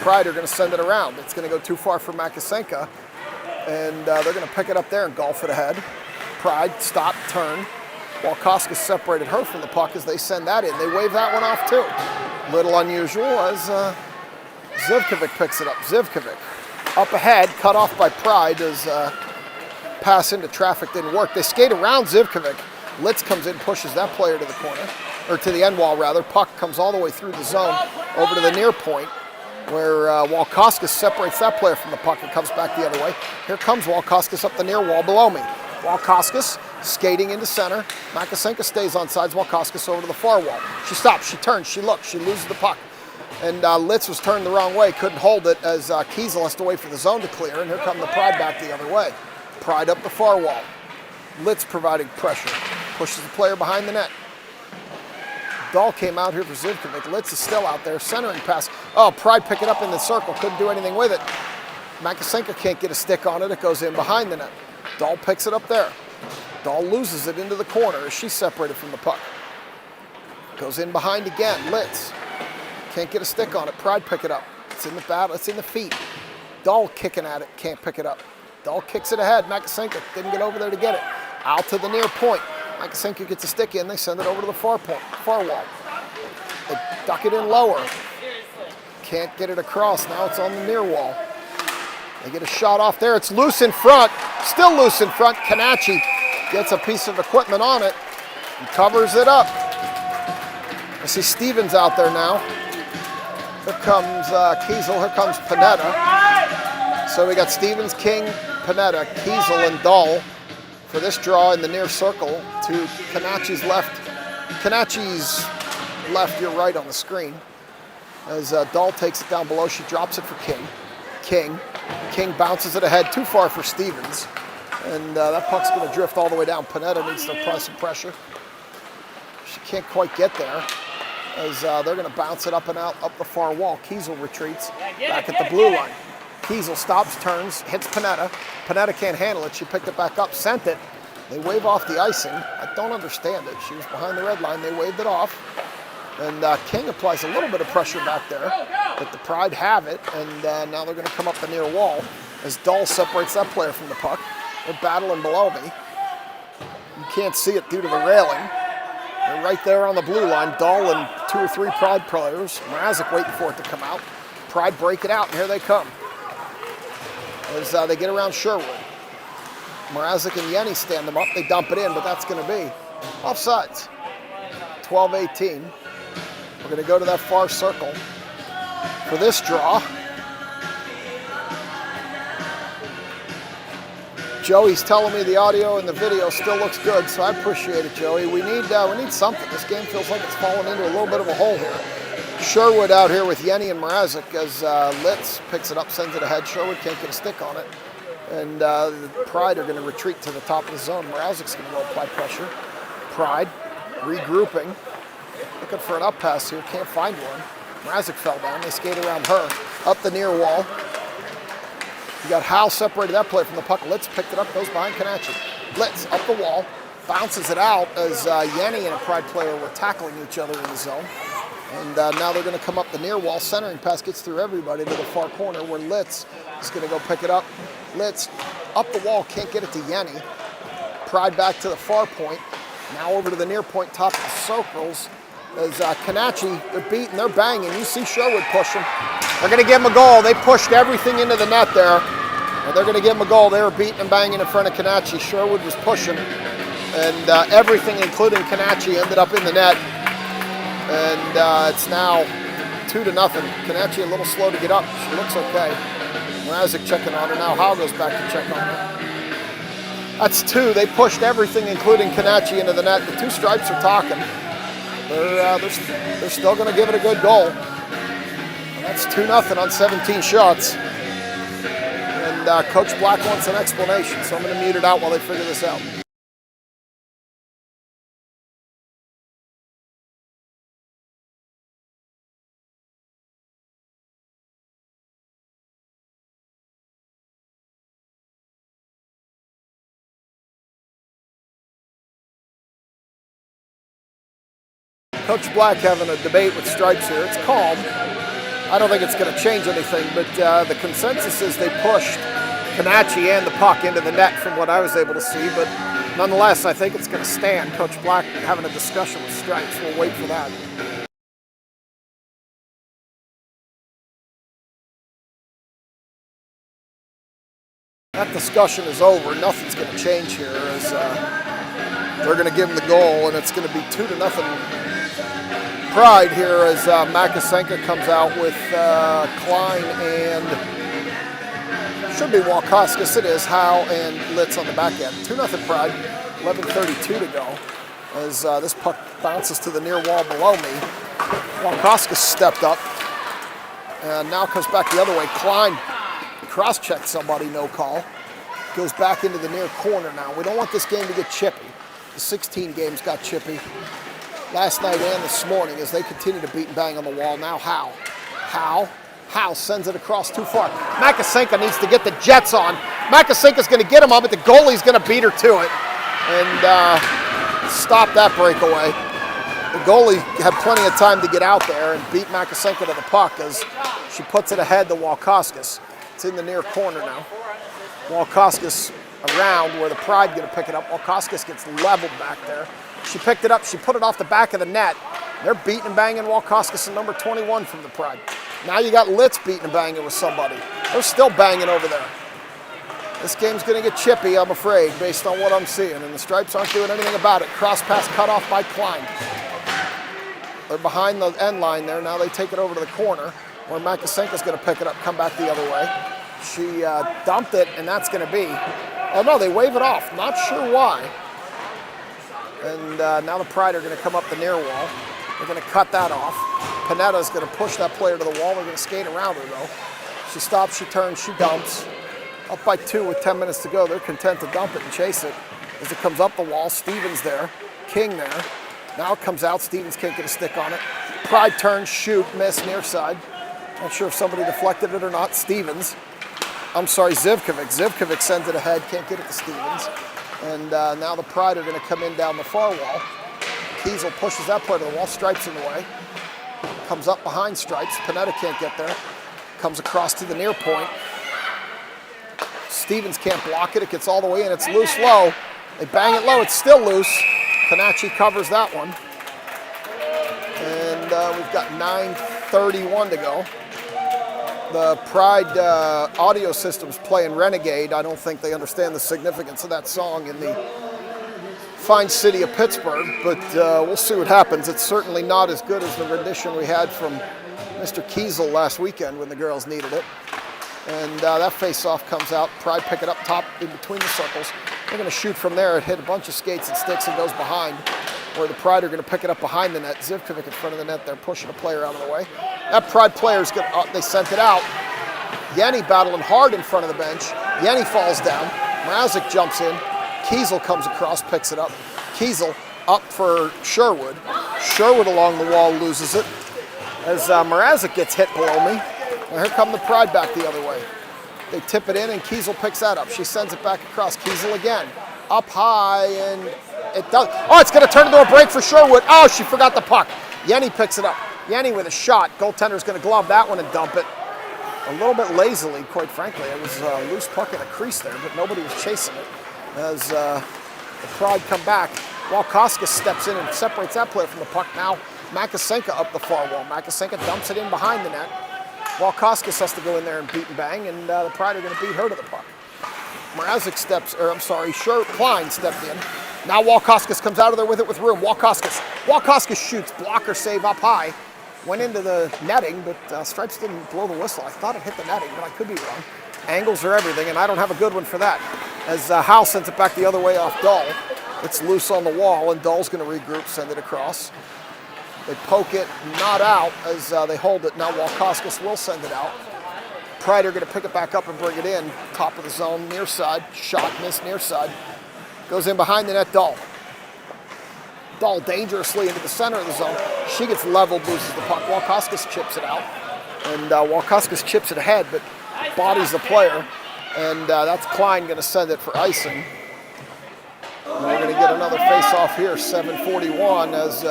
Pride are going to send it around. It's going to go too far for Makasenka. And they're going to pick it up there and golf it ahead. Pride, stop, turn. Walkoskis separated her from the puck as they send that in. They wave that one off too. Little unusual as Zivkovic picks it up. Zivkovic up ahead, cut off by Pride as pass into traffic didn't work. They skate around Zivkovic. Litz comes in, pushes that player to the corner, or to the end wall rather. Puck comes all the way through the zone over to the near point where Walkoskis separates that player from the puck and comes back the other way. Here comes Walkoskis up the near wall below me. Walkoskis skating into center. Makasenka stays on sides. Walkoskis over to the far wall. She stops, she turns, she looks, she loses the puck. And Litz was turned the wrong way, couldn't hold it as Kiesel has to wait for the zone to clear, and here come the Pride back the other way. Pride up the far wall. Litz providing pressure. Pushes the player behind the net. Dahl came out here for Zivkovic. Litz is still out there, centering pass. Oh, Pride pick it up in the circle, couldn't do anything with it. Makasenka can't get a stick on it, it goes in behind the net. Dahl picks it up there. Dahl loses it into the corner as she's separated from the puck. Goes in behind again, Litz. Can't get a stick on it, Pride pick it up. It's in the battle, it's in the feet. Dahl kicking at it, can't pick it up. Dahl kicks it ahead, Makasenka didn't get over there to get it. Out to the near point. Makasenka gets a stick in, they send it over to the far wall. They duck it in lower. Can't get it across, now it's on the near wall. They get a shot off there. It's loose in front. Still loose in front. Kanachi gets a piece of equipment on it and covers it up. I see Stevens out there now. Here comes Kiesel. Here comes Panetta. So we got Stevens, King, Panetta, Kiesel, and Dahl for this draw in the near circle to Kanachi's left. Kanachi's left, your right on the screen. As Dahl takes it down below, she drops it for King. King bounces it ahead, too far for Stevens. And that puck's going to drift all the way down. Panetta needs to apply some pressure. She can't quite get there, as they're going to bounce it up and out, up the far wall. Kiesel retreats back at the blue line. Kiesel stops, turns, hits Panetta. Panetta can't handle it. She picked it back up, sent it. They wave off the icing. I don't understand it. She was behind the red line. They waved it off. And King applies a little bit of pressure back there, but the Pride have it, and now they're going to come up the near wall as Dahl separates that player from the puck. They're battling below me. You can't see it due to the railing. They're right there on the blue line. Dahl and 2 or 3 Pride players. Mrazek waiting for it to come out. Pride break it out, and here they come. As they get around Sherwood. Mrazek and Yenny stand them up. They dump it in, but that's going to be offsides. 12-18. We're going to go to that far circle for this draw. Joey's telling me the audio and the video still looks good, so I appreciate it, Joey. We need something. This game feels like it's fallen into a little bit of a hole here. Sherwood out here with Yenny and Mrazek as Litz picks it up, sends it ahead. Sherwood can't get a stick on it. And the Pride are going to retreat to the top of the zone. Mrazek's going to go apply pressure. Pride regrouping. Looking for an up pass here, can't find one. Mrazek fell down, they skate around her. Up the near wall. You got Howe separated that play from the puck. Litz picked it up, goes behind Kanachi. Litz up the wall, bounces it out as Yenny and a Pride player were tackling each other in the zone. And now they're going to come up the near wall. Centering pass gets through everybody to the far corner where Litz is going to go pick it up. Litz up the wall, can't get it to Yenny. Pride back to the far point. Now over to the near point, top of the circles. As Kanachi, they're beating, they're banging. You see Sherwood push them. They're going to give them a goal. They pushed everything into the net there. And they're going to give them a goal. They were beating and banging in front of Kanachi. Sherwood was pushing. And everything, including Kanachi, ended up in the net. And it's now 2-0. Kanachi a little slow to get up. She looks okay. Mrazek checking on her now. Howe goes back to check on her. That's 2. They pushed everything, including Kanachi, into the net. The 2 stripes are talking. They're still going to give it a good goal. And that's 2-0 on 17 shots. And Coach Black wants an explanation, so I'm going to mute it out while they figure this out. Coach Black having a debate with Stripes here. It's calm. I don't think it's going to change anything, but the consensus is they pushed Kanachi and the puck into the net from what I was able to see, but nonetheless, I think it's going to stand. Coach Black having a discussion with Stripes. We'll wait for that. That discussion is over. Nothing's going to change here as they're going to give him the goal, and it's going to be 2-0. Pride here as Makasenka comes out with Klein and should be Walkoskis. It is Howe and Litz on the back end. 2-0 Pride, 11:32 to go as this puck bounces to the near wall below me. Walkoskis stepped up and now comes back the other way. Klein cross-checked somebody, no call. Goes back into the near corner now. We don't want this game to get chippy. The 16 games got chippy last night and this morning as they continue to beat and bang on the wall. Now Howe sends it across too far. Makasenka needs to get the Jets on. Makasenka's going to get him on, but the goalie's going to beat her to it and stop that breakaway. The goalie had plenty of time to get out there and beat Makasenka to the puck as she puts it ahead to Walkoskis. It's in the near corner now. Walkoskis around where the Pride going to pick it up. Walkoskis gets leveled back there. She picked it up. She put it off the back of the net. They're beating and banging Walkoskis and number 21 from the Pride. Now you got Litz beating and banging with somebody. They're still banging over there. This game's going to get chippy, I'm afraid, based on what I'm seeing. And the Stripes aren't doing anything about it. Cross pass cut off by Klein. They're behind the end line there. Now they take it over to the corner, where Makasenka's going to pick it up, come back the other way. She dumped it, and that's going to be... Oh, no, they wave it off. Not sure why. And now the Pride are going to come up the near wall. They're going to cut that off. Panetta's going to push that player to the wall. They're going to skate around her, though. She stops, she turns, she dumps. Up by 2 with 10 minutes to go. They're content to dump it and chase it. As it comes up the wall, Stevens there, King there. Now it comes out, Stevens can't get a stick on it. Pride turns, shoot, miss, near side. Not sure if somebody deflected it or not. Stevens. I'm sorry, Zivkovic. Zivkovic sends it ahead, can't get it to Stevens. And now the Pride are going to come in down the far wall. Kiesel pushes that player to the wall, Stripes in the way. Comes up behind Stripes, Panetta can't get there. Comes across to the near point. Stevens can't block it, it gets all the way in, it's loose low. They bang it low, it's still loose. Panacci covers that one. And we've got 9:31 to go. The Pride audio system's playing Renegade. I don't think they understand the significance of that song in the fine city of Pittsburgh, but we'll see what happens. It's certainly not as good as the rendition we had from Mr. Kiesel last weekend when the girls needed it. And that face-off comes out. Pride pick it up top in between the circles. They're going to shoot from there. It hit a bunch of skates and sticks and goes behind, where the Pride are going to pick it up behind the net. Zivkovic in front of the net. They're pushing a player out of the way. That Pride player's good. They sent it out. Yenny battling hard in front of the bench. Yenny falls down. Mrazek jumps in. Kiesel comes across, picks it up. Kiesel up for Sherwood. Sherwood along the wall loses it. As Mrazek gets hit below me. And here come the Pride back the other way. They tip it in, and Kiesel picks that up. She sends it back across. Kiesel again. Up high, and it does. Oh, it's going to turn into a break for Sherwood. Oh, she forgot the puck. Yenny picks it up. Yenny with a shot. Goaltender's going to glove that one and dump it. A little bit lazily, quite frankly. It was a loose puck in a crease there, but nobody was chasing it. As the Pride come back, Walkoskis steps in and separates that player from the puck. Now Makasenka up the far wall. Makasenka dumps it in behind the net. Walkoskis has to go in there and beat and bang, and the Pride are going to beat her to the puck. Mrazek Klein stepped in. Now Walkoskis comes out of there with it with room. Walkoskis shoots, blocker save up high. Went into the netting, but Stripes didn't blow the whistle. I thought it hit the netting, but I could be wrong. Angles are everything, and I don't have a good one for that. As Howell sends it back the other way off Dahl. It's loose on the wall, and Dahl's going to regroup, send it across. They poke it, not out, as they hold it. Now Walkoskis will send it out. Pride are going to pick it back up and bring it in. Top of the zone, near side. Shot, miss, near side. Goes in behind the net, Dahl. Dahl dangerously into the center of the zone. She gets leveled, loses the puck. Walkoskis chips it out. And Walkoskis chips it ahead, but bodies the player. And that's Klein going to send it for icing. And we're going to get another face-off here, 7:41, as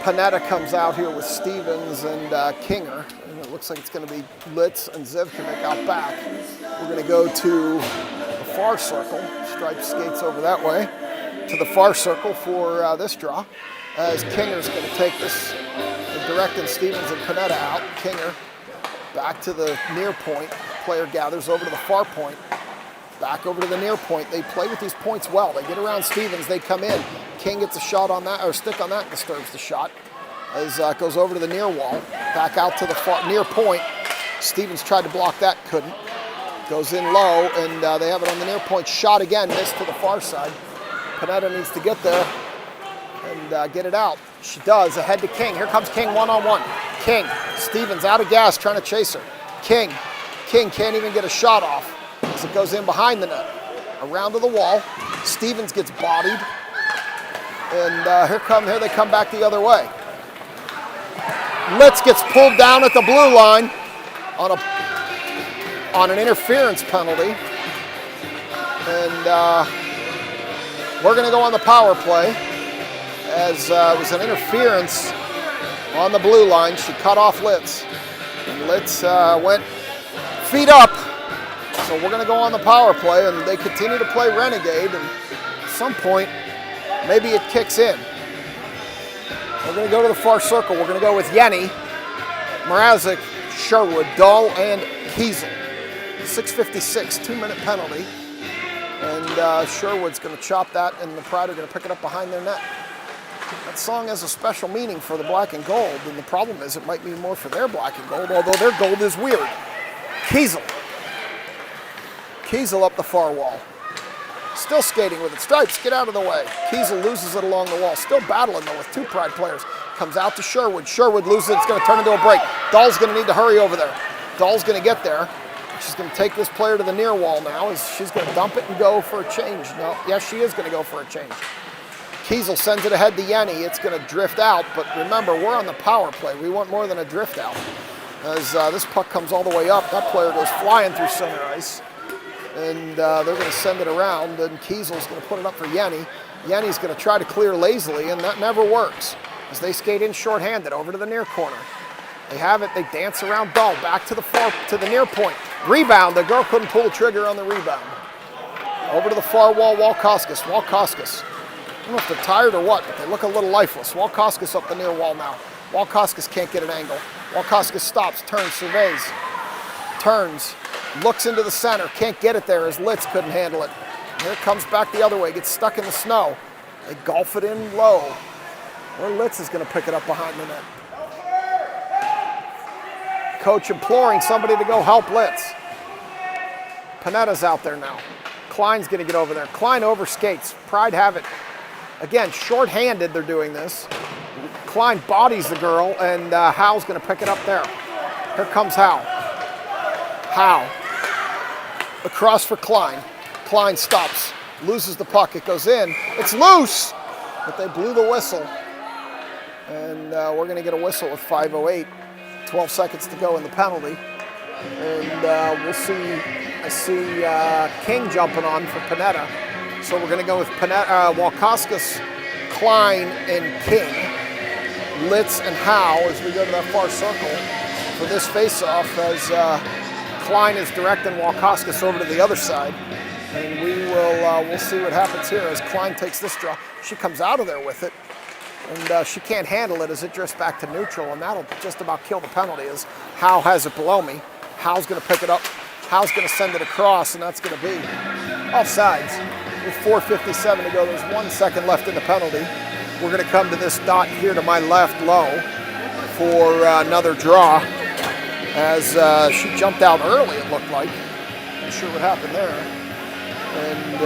Panetta comes out here with Stevens and Kinger. And it looks like it's going to be Litz and Zivkovic out back. We're going to go to the far circle. Stripes skates over that way to the far circle for this draw. As Kinger's going to take this, directing Stevens and Panetta out. Kinger back to the near point. Player gathers over to the far point. Back over to the near point. They play with these points well. They get around Stevens. They come in. King gets a shot on that, or stick on that, and disturbs the shot. As goes over to the near wall. Back out to the far, near point. Stevens tried to block that, couldn't. Goes in low, and they have it on the near point. Shot again, missed to the far side. Panetta needs to get there and get it out. She does, ahead to King. Here comes King one-on-one. King, Stevens out of gas, trying to chase her. King can't even get a shot off as it goes in behind the net. Around to the wall. Stevens gets bodied. And here they come back the other way. Litz gets pulled down at the blue line on an interference penalty. And we're going to go on the power play, as it was an interference on the blue line. She cut off Litz. And Litz went feet up. So we're going to go on the power play, and they continue to play Renegade. And at some point, maybe it kicks in. We're going to go to the far circle. We're going to go with Yenny. Mrazek, Sherwood, Dahl, and Kiesel. 6:56, 2-minute penalty. And Sherwood's going to chop that, and the Pride are going to pick it up behind their net. That song has a special meaning for the black and gold, and the problem is it might mean more for their black and gold, although their gold is weird. Kiesel. Kiesel up the far wall. Still skating with it. Stripes, get out of the way. Kiesel loses it along the wall. Still battling, though, with 2 Pride players. Comes out to Sherwood. Sherwood loses it. It's going to turn into a break. Dahl's going to need to hurry over there. Dahl's going to get there. She's going to take this player to the near wall now. She's going to dump it and go for a change. No, yes, she is going to go for a change. Kiesel sends it ahead to Yenny. It's going to drift out, but remember, we're on the power play. We want more than a drift out. As this puck comes all the way up, that player goes flying through center ice. And they're going to send it around, and Kiesel's going to put it up for Yenny. Yenny's going to try to clear lazily, and that never works. As they skate in shorthanded over to the near corner. They have it, they dance around Dahl, back to the near point. Rebound, the girl couldn't pull the trigger on the rebound. Over to the far wall, Walkoskis. Walkoskis. I don't know if they're tired or what, but they look a little lifeless. Walkoskis up the near wall now. Walkoskis can't get an angle. Walkoskis stops, turns, surveys. Turns, looks into the center, can't get it there as Litz couldn't handle it. Here it comes back the other way, gets stuck in the snow. They golf it in low. Or Litz is going to pick it up behind the net. Coach imploring somebody to go help Litz. Panetta's out there now. Klein's going to get over there. Klein overskates. Pride have it. Again, short-handed they're doing this. Klein bodies the girl, and Howe's going to pick it up there. Here comes Howe. Howe. Across for Klein. Klein stops. Loses the puck. It goes in. It's loose! But they blew the whistle. And we're going to get a whistle with 5:08. 12 seconds to go in the penalty. And we'll see, I see King jumping on for Panetta. So we're going to go with Walkoskis, Klein, and King. Litz and Howe as we go to that far circle for this face-off as Klein is directing Walkoskis over to the other side. And we'll see what happens here as Klein takes this draw. She comes out of there with it. And she can't handle it as it drifts back to neutral, and that'll just about kill the penalty as Howe has it below me. Howe's going to pick it up. Howe's going to send it across, and that's going to be offsides. With 4:57 to go, there's 1 second left in the penalty. We're going to come to this dot here to my left low for another draw as she jumped out early, it looked like. Not sure what happened there. And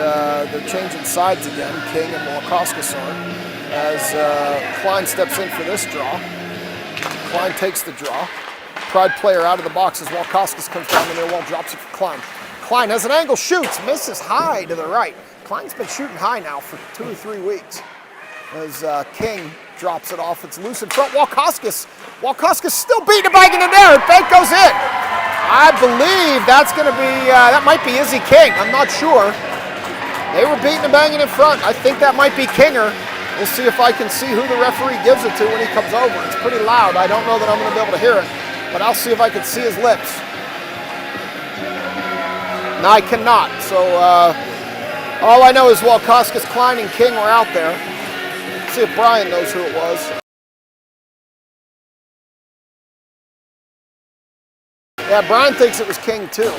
they're changing sides again, King and Walkoskis are. As Klein steps in for this draw. Klein takes the draw. Pride player out of the box as Walkoskis comes down the near wall, drops it for Klein. Klein has an angle, shoots, misses high to the right. Klein's been shooting high now for 2 or 3 weeks. As King drops it off, it's loose in front. Walkoskis still beating a bag in the air. Bank goes in. I believe that's going to be, that might be Izzy King. I'm not sure. They were beating and banging in front. I think that might be Kinger. We'll see if I can see who the referee gives it to when he comes over. It's pretty loud. I don't know that I'm going to be able to hear it, but I'll see if I can see his lips. No, I cannot. So all I know is Walkoskis, Klein, and King were out there. Let's see if Brian knows who it was. Yeah, Brian thinks it was King too.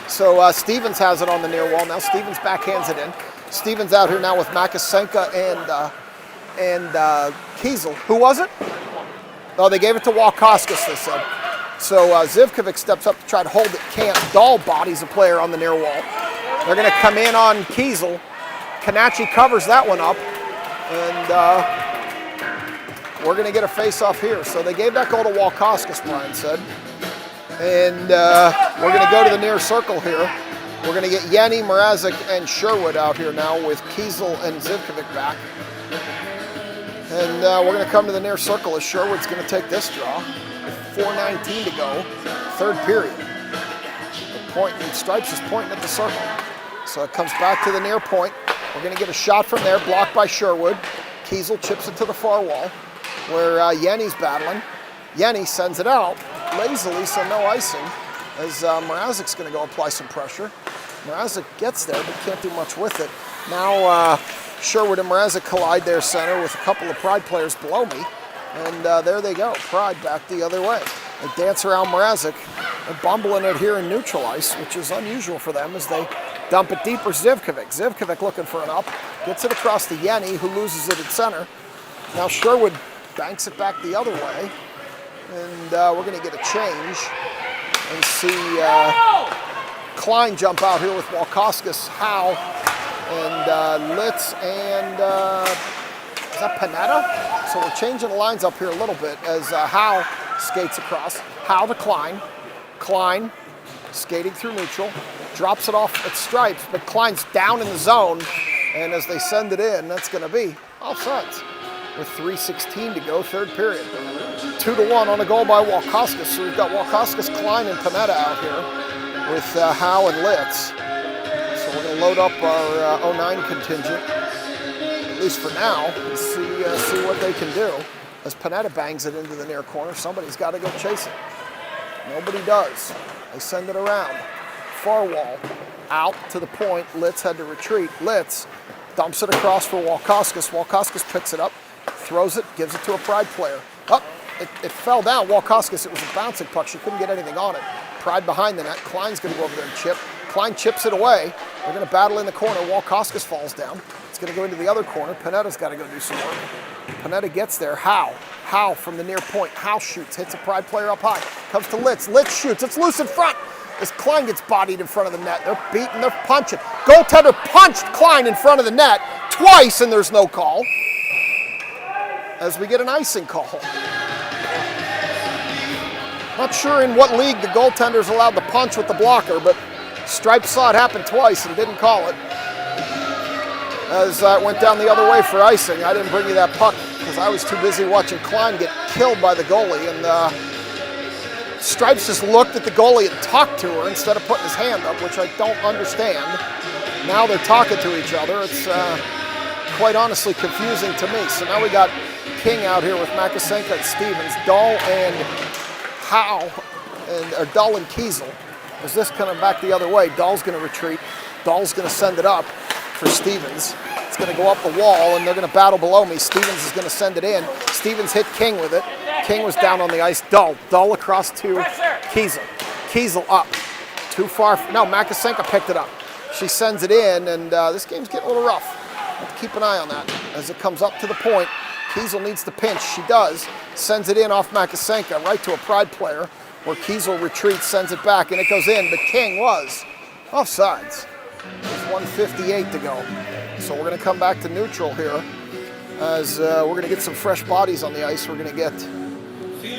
So Stevens has it on the near wall. Now Stevens backhands it in. Stevens out here now with Makasenka and Kiesel. Who was it? Oh, they gave it to Walkoskis, they said. So Zivkovic steps up to try to hold it. Can't. Dahl bodies a player on the near wall. They're going to come in on Kiesel. Kanachi covers that one up. And we're going to get a face-off here. So they gave that goal to Walkoskis, Brian said. And we're going to go to the near circle here. We're going to get Yenny, Mrazek, and Sherwood out here now with Kiesel and Zivkovic back. And we're going to come to the near circle as Sherwood's going to take this draw with 4:19 to go, third period. The point, and Stripes is pointing at the circle. So it comes back to the near point. We're going to get a shot from there, blocked by Sherwood. Kiesel chips it to the far wall where Yenny's battling. Yenny sends it out lazily, so no icing, as Mrazek's going to go apply some pressure. Mrazek gets there, but can't do much with it. Now Sherwood and Mrazek collide their center with a couple of Pride players below me. And there they go, Pride back the other way. They dance around Mrazek. They're bumbling it here in neutral ice, which is unusual for them as they dump it deeper. Zivkovic. Zivkovic looking for an up. Gets it across to Yenny, who loses it at center. Now Sherwood banks it back the other way. And we're going to get a change and see Klein jump out here with Walkoskis, Howe, and Litz, and is that Panetta? So we're changing the lines up here a little bit as Howe skates across. Howe to Klein. Klein skating through neutral, drops it off at stripes, but Klein's down in the zone, and as they send it in, that's going to be offsides with 3:16 to go, third period. 2-1 on a goal by Walkoskis. So we've got Walkoskis, Klein, and Panetta out here with Howe and Litz. So we're going to load up our 09 contingent, at least for now, and see what they can do. As Panetta bangs it into the near corner, somebody's got to go chase it. Nobody does. They send it around. Far wall, out to the point. Litz had to retreat. Litz dumps it across for Walkoskis. Walkoskis picks it up, throws it, gives it to a Pride player. Up, it fell down. Walkoskis, it was a bouncing puck. She couldn't get anything on it. Pride behind the net. Klein's going to go over there and chip. Klein chips it away. They're going to battle in the corner. Walkoskis falls down. It's going to go into the other corner. Panetta's got to go do some work. Panetta gets there. Howe from the near point. Howe shoots, hits a Pride player up high. Comes to Litz. Litz shoots. It's loose in front. As Klein gets bodied in front of the net. They're beating, they're punching. Goaltender punched Klein in front of the net twice, and there's no call. As we get an icing call. Not sure in what league the goaltender's allowed to punch with the blocker, but Stripes saw it happen twice and didn't call it. As it went down the other way for icing. I didn't bring you that puck because I was too busy watching Klein get killed by the goalie, and Stripes just looked at the goalie and talked to her instead of putting his hand up, which I don't understand. Now they're talking to each other. It's quite honestly confusing to me. So now we got King out here with Makasenka and Stevens, Dahl and Howe, or Dahl and Kiesel. As this coming back the other way, Dahl's going to retreat. Dahl's going to send it up for Stevens. It's going to go up the wall, and they're going to battle below me. Stevens is going to send it in. Stevens hit King with it. King was down on the ice. Dahl across to Kiesel. Kiesel up. Too far. No, Makasenka picked it up. She sends it in, and this game's getting a little rough. Have to keep an eye on that as it comes up to the point. Kiesel needs to pinch. She does. Sends it in off Makasenka, right to a Pride player, where Kiesel retreats, sends it back, and it goes in, but King was offsides. There's 1:58 to go. So we're going to come back to neutral here as we're going to get some fresh bodies on the ice. We're going to get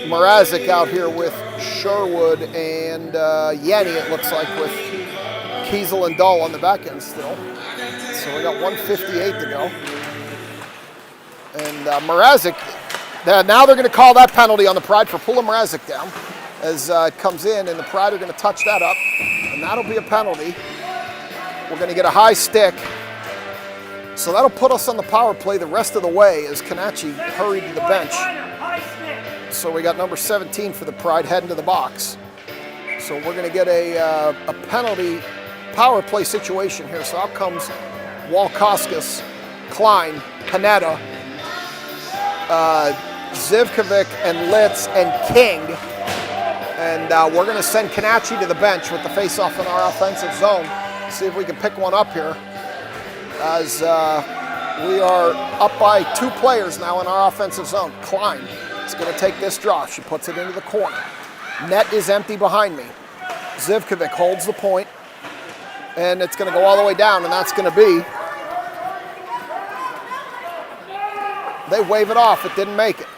Mrazek out here with Sherwood and Yenny, it looks like, with Kiesel and Dahl on the back end still. So we got 1:58 to go. And Mrazek, now they're going to call that penalty on the Pride for pulling Mrazek down as it comes in, and the Pride are going to touch that up, and that'll be a penalty. We're going to get a high stick. So that'll put us on the power play the rest of the way as Kanachi hurried to the bench. So we got number 17 for the Pride heading to the box. So we're going to get a penalty power play situation here. So out comes Walkoskis, Klein, Panetta, Zivkovic, and Litz, and King. And we're going to send Kanachi to the bench with the face-off in our offensive zone. See if we can pick one up here, as we are up by 2 players now in our offensive zone. Klein is going to take this draw. She puts it into the corner. Net is empty behind me. Zivkovic holds the point, and it's going to go all the way down, and that's going to be... They wave it off. It didn't make it.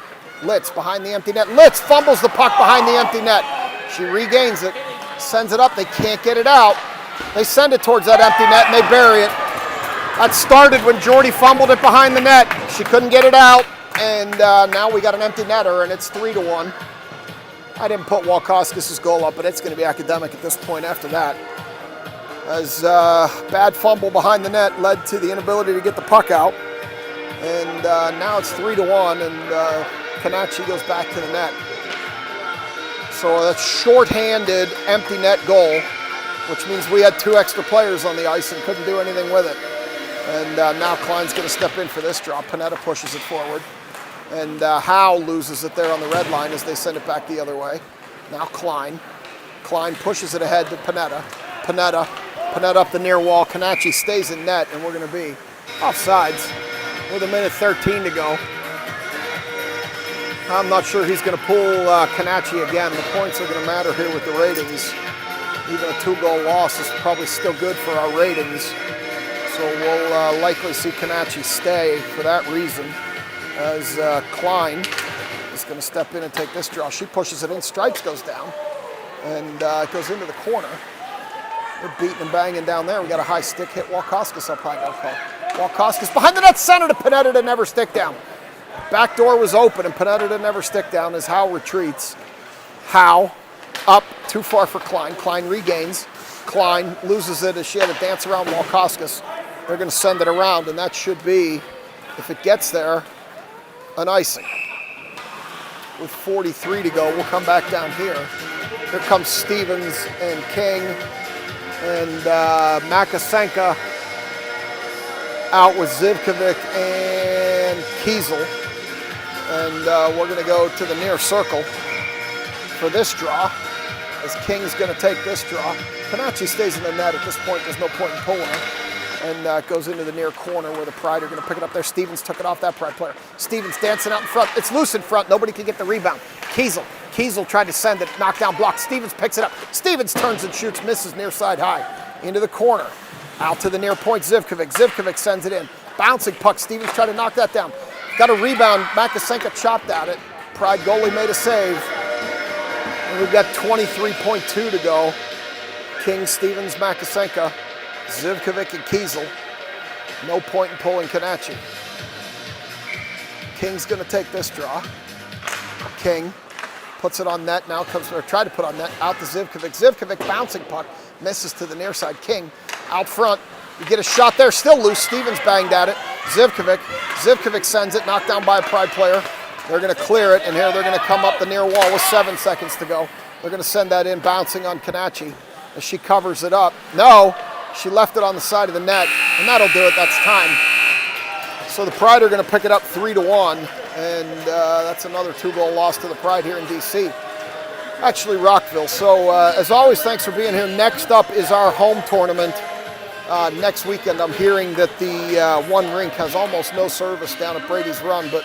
Litz behind the empty net. Litz fumbles the puck behind the empty net. She regains it, sends it up. They can't get it out. They send it towards that empty net, and they bury it. That started when Jordy fumbled it behind the net. She couldn't get it out, and now we got an empty netter, and it's 3-1. I didn't put Walkoskis' goal up, but it's going to be academic at this point after that. As bad fumble behind the net led to the inability to get the puck out. And now it's 3-1, and Kanachi goes back to the net. So that's short-handed, empty net goal, which means we had 2 extra players on the ice and couldn't do anything with it. And now Klein's going to step in for this drop. Panetta pushes it forward. And Howe loses it there on the red line as they send it back the other way. Now Klein. Klein pushes it ahead to Panetta. Panetta up the near wall. Canacci stays in net, and we're going to be offsides with 1:13 to go. I'm not sure he's going to pull Canacci again. The points are going to matter here with the ratings. Even a 2-goal loss is probably still good for our ratings. So we'll likely see Canacci stay for that reason, as Klein is going to step in and take this draw. She pushes it in, Stripes goes down, and it goes into the corner. They're beating and banging down there. We got a high stick hit. Walkoskis up high, no call. Walkoskis behind the net center to Panetta to never stick down. Back door was open, and Panetta to never stick down as Howe retreats. Howe up, too far for Klein. Klein regains. Klein loses it as she had to dance around Walkoskis. They're going to send it around, and that should be, if it gets there, an icing. With 43 to go, we'll come back down here. Here comes Stevens and King and Makasenka out with Zivkovic and Kiesel. And we're going to go to the near circle for this draw, as King's going to take this draw. Canacci stays in the net at this point. There's no point in pulling her. And it goes into the near corner where the Pride are going to pick it up there. Stevens took it off that Pride player. Stevens dancing out in front. It's loose in front. Nobody can get the rebound. Kiesel tried to send it. Knockdown block. Stevens picks it up. Stevens turns and shoots. Misses near side high. Into the corner. Out to the near point. Zivkovic sends it in. Bouncing puck. Stevens tried to knock that down. Got a rebound. Makasenka chopped at it. Pride goalie made a save. And we've got 23.2 to go. King, Stevens, Makasenka, Zivkovic, and Kiesel. No point in pulling Canacci. King's going to take this draw. King puts it on net. Now comes, or tried to put on net. Out to Zivkovic. Zivkovic bouncing puck. Misses to the near side. King out front. You get a shot there. Still loose. Stevens banged at it. Zivkovic sends it. Knocked down by a Pride player. They're going to clear it. And here they're going to come up the near wall with 7 seconds to go. They're going to send that in, bouncing on Canacci as she covers it up. No. She left it on the side of the net, and that'll do it. That's time. So the Pride are going to pick it up 3-1, and that's another 2-goal loss to the Pride here in D.C. Actually, Rockville. So as always, thanks for being here. Next up is our home tournament. Next weekend, I'm hearing that the one rink has almost no service down at Brady's Run, but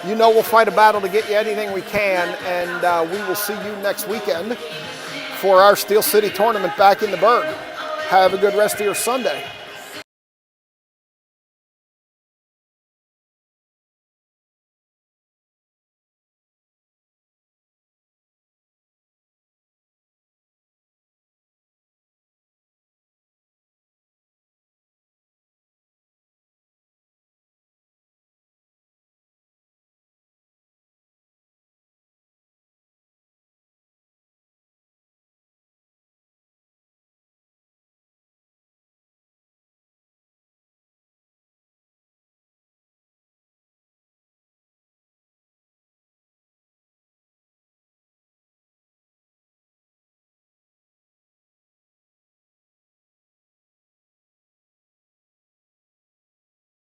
you know we'll fight a battle to get you anything we can, and we will see you next weekend for our Steel City tournament back in the Berg. Have a good rest of your Sunday.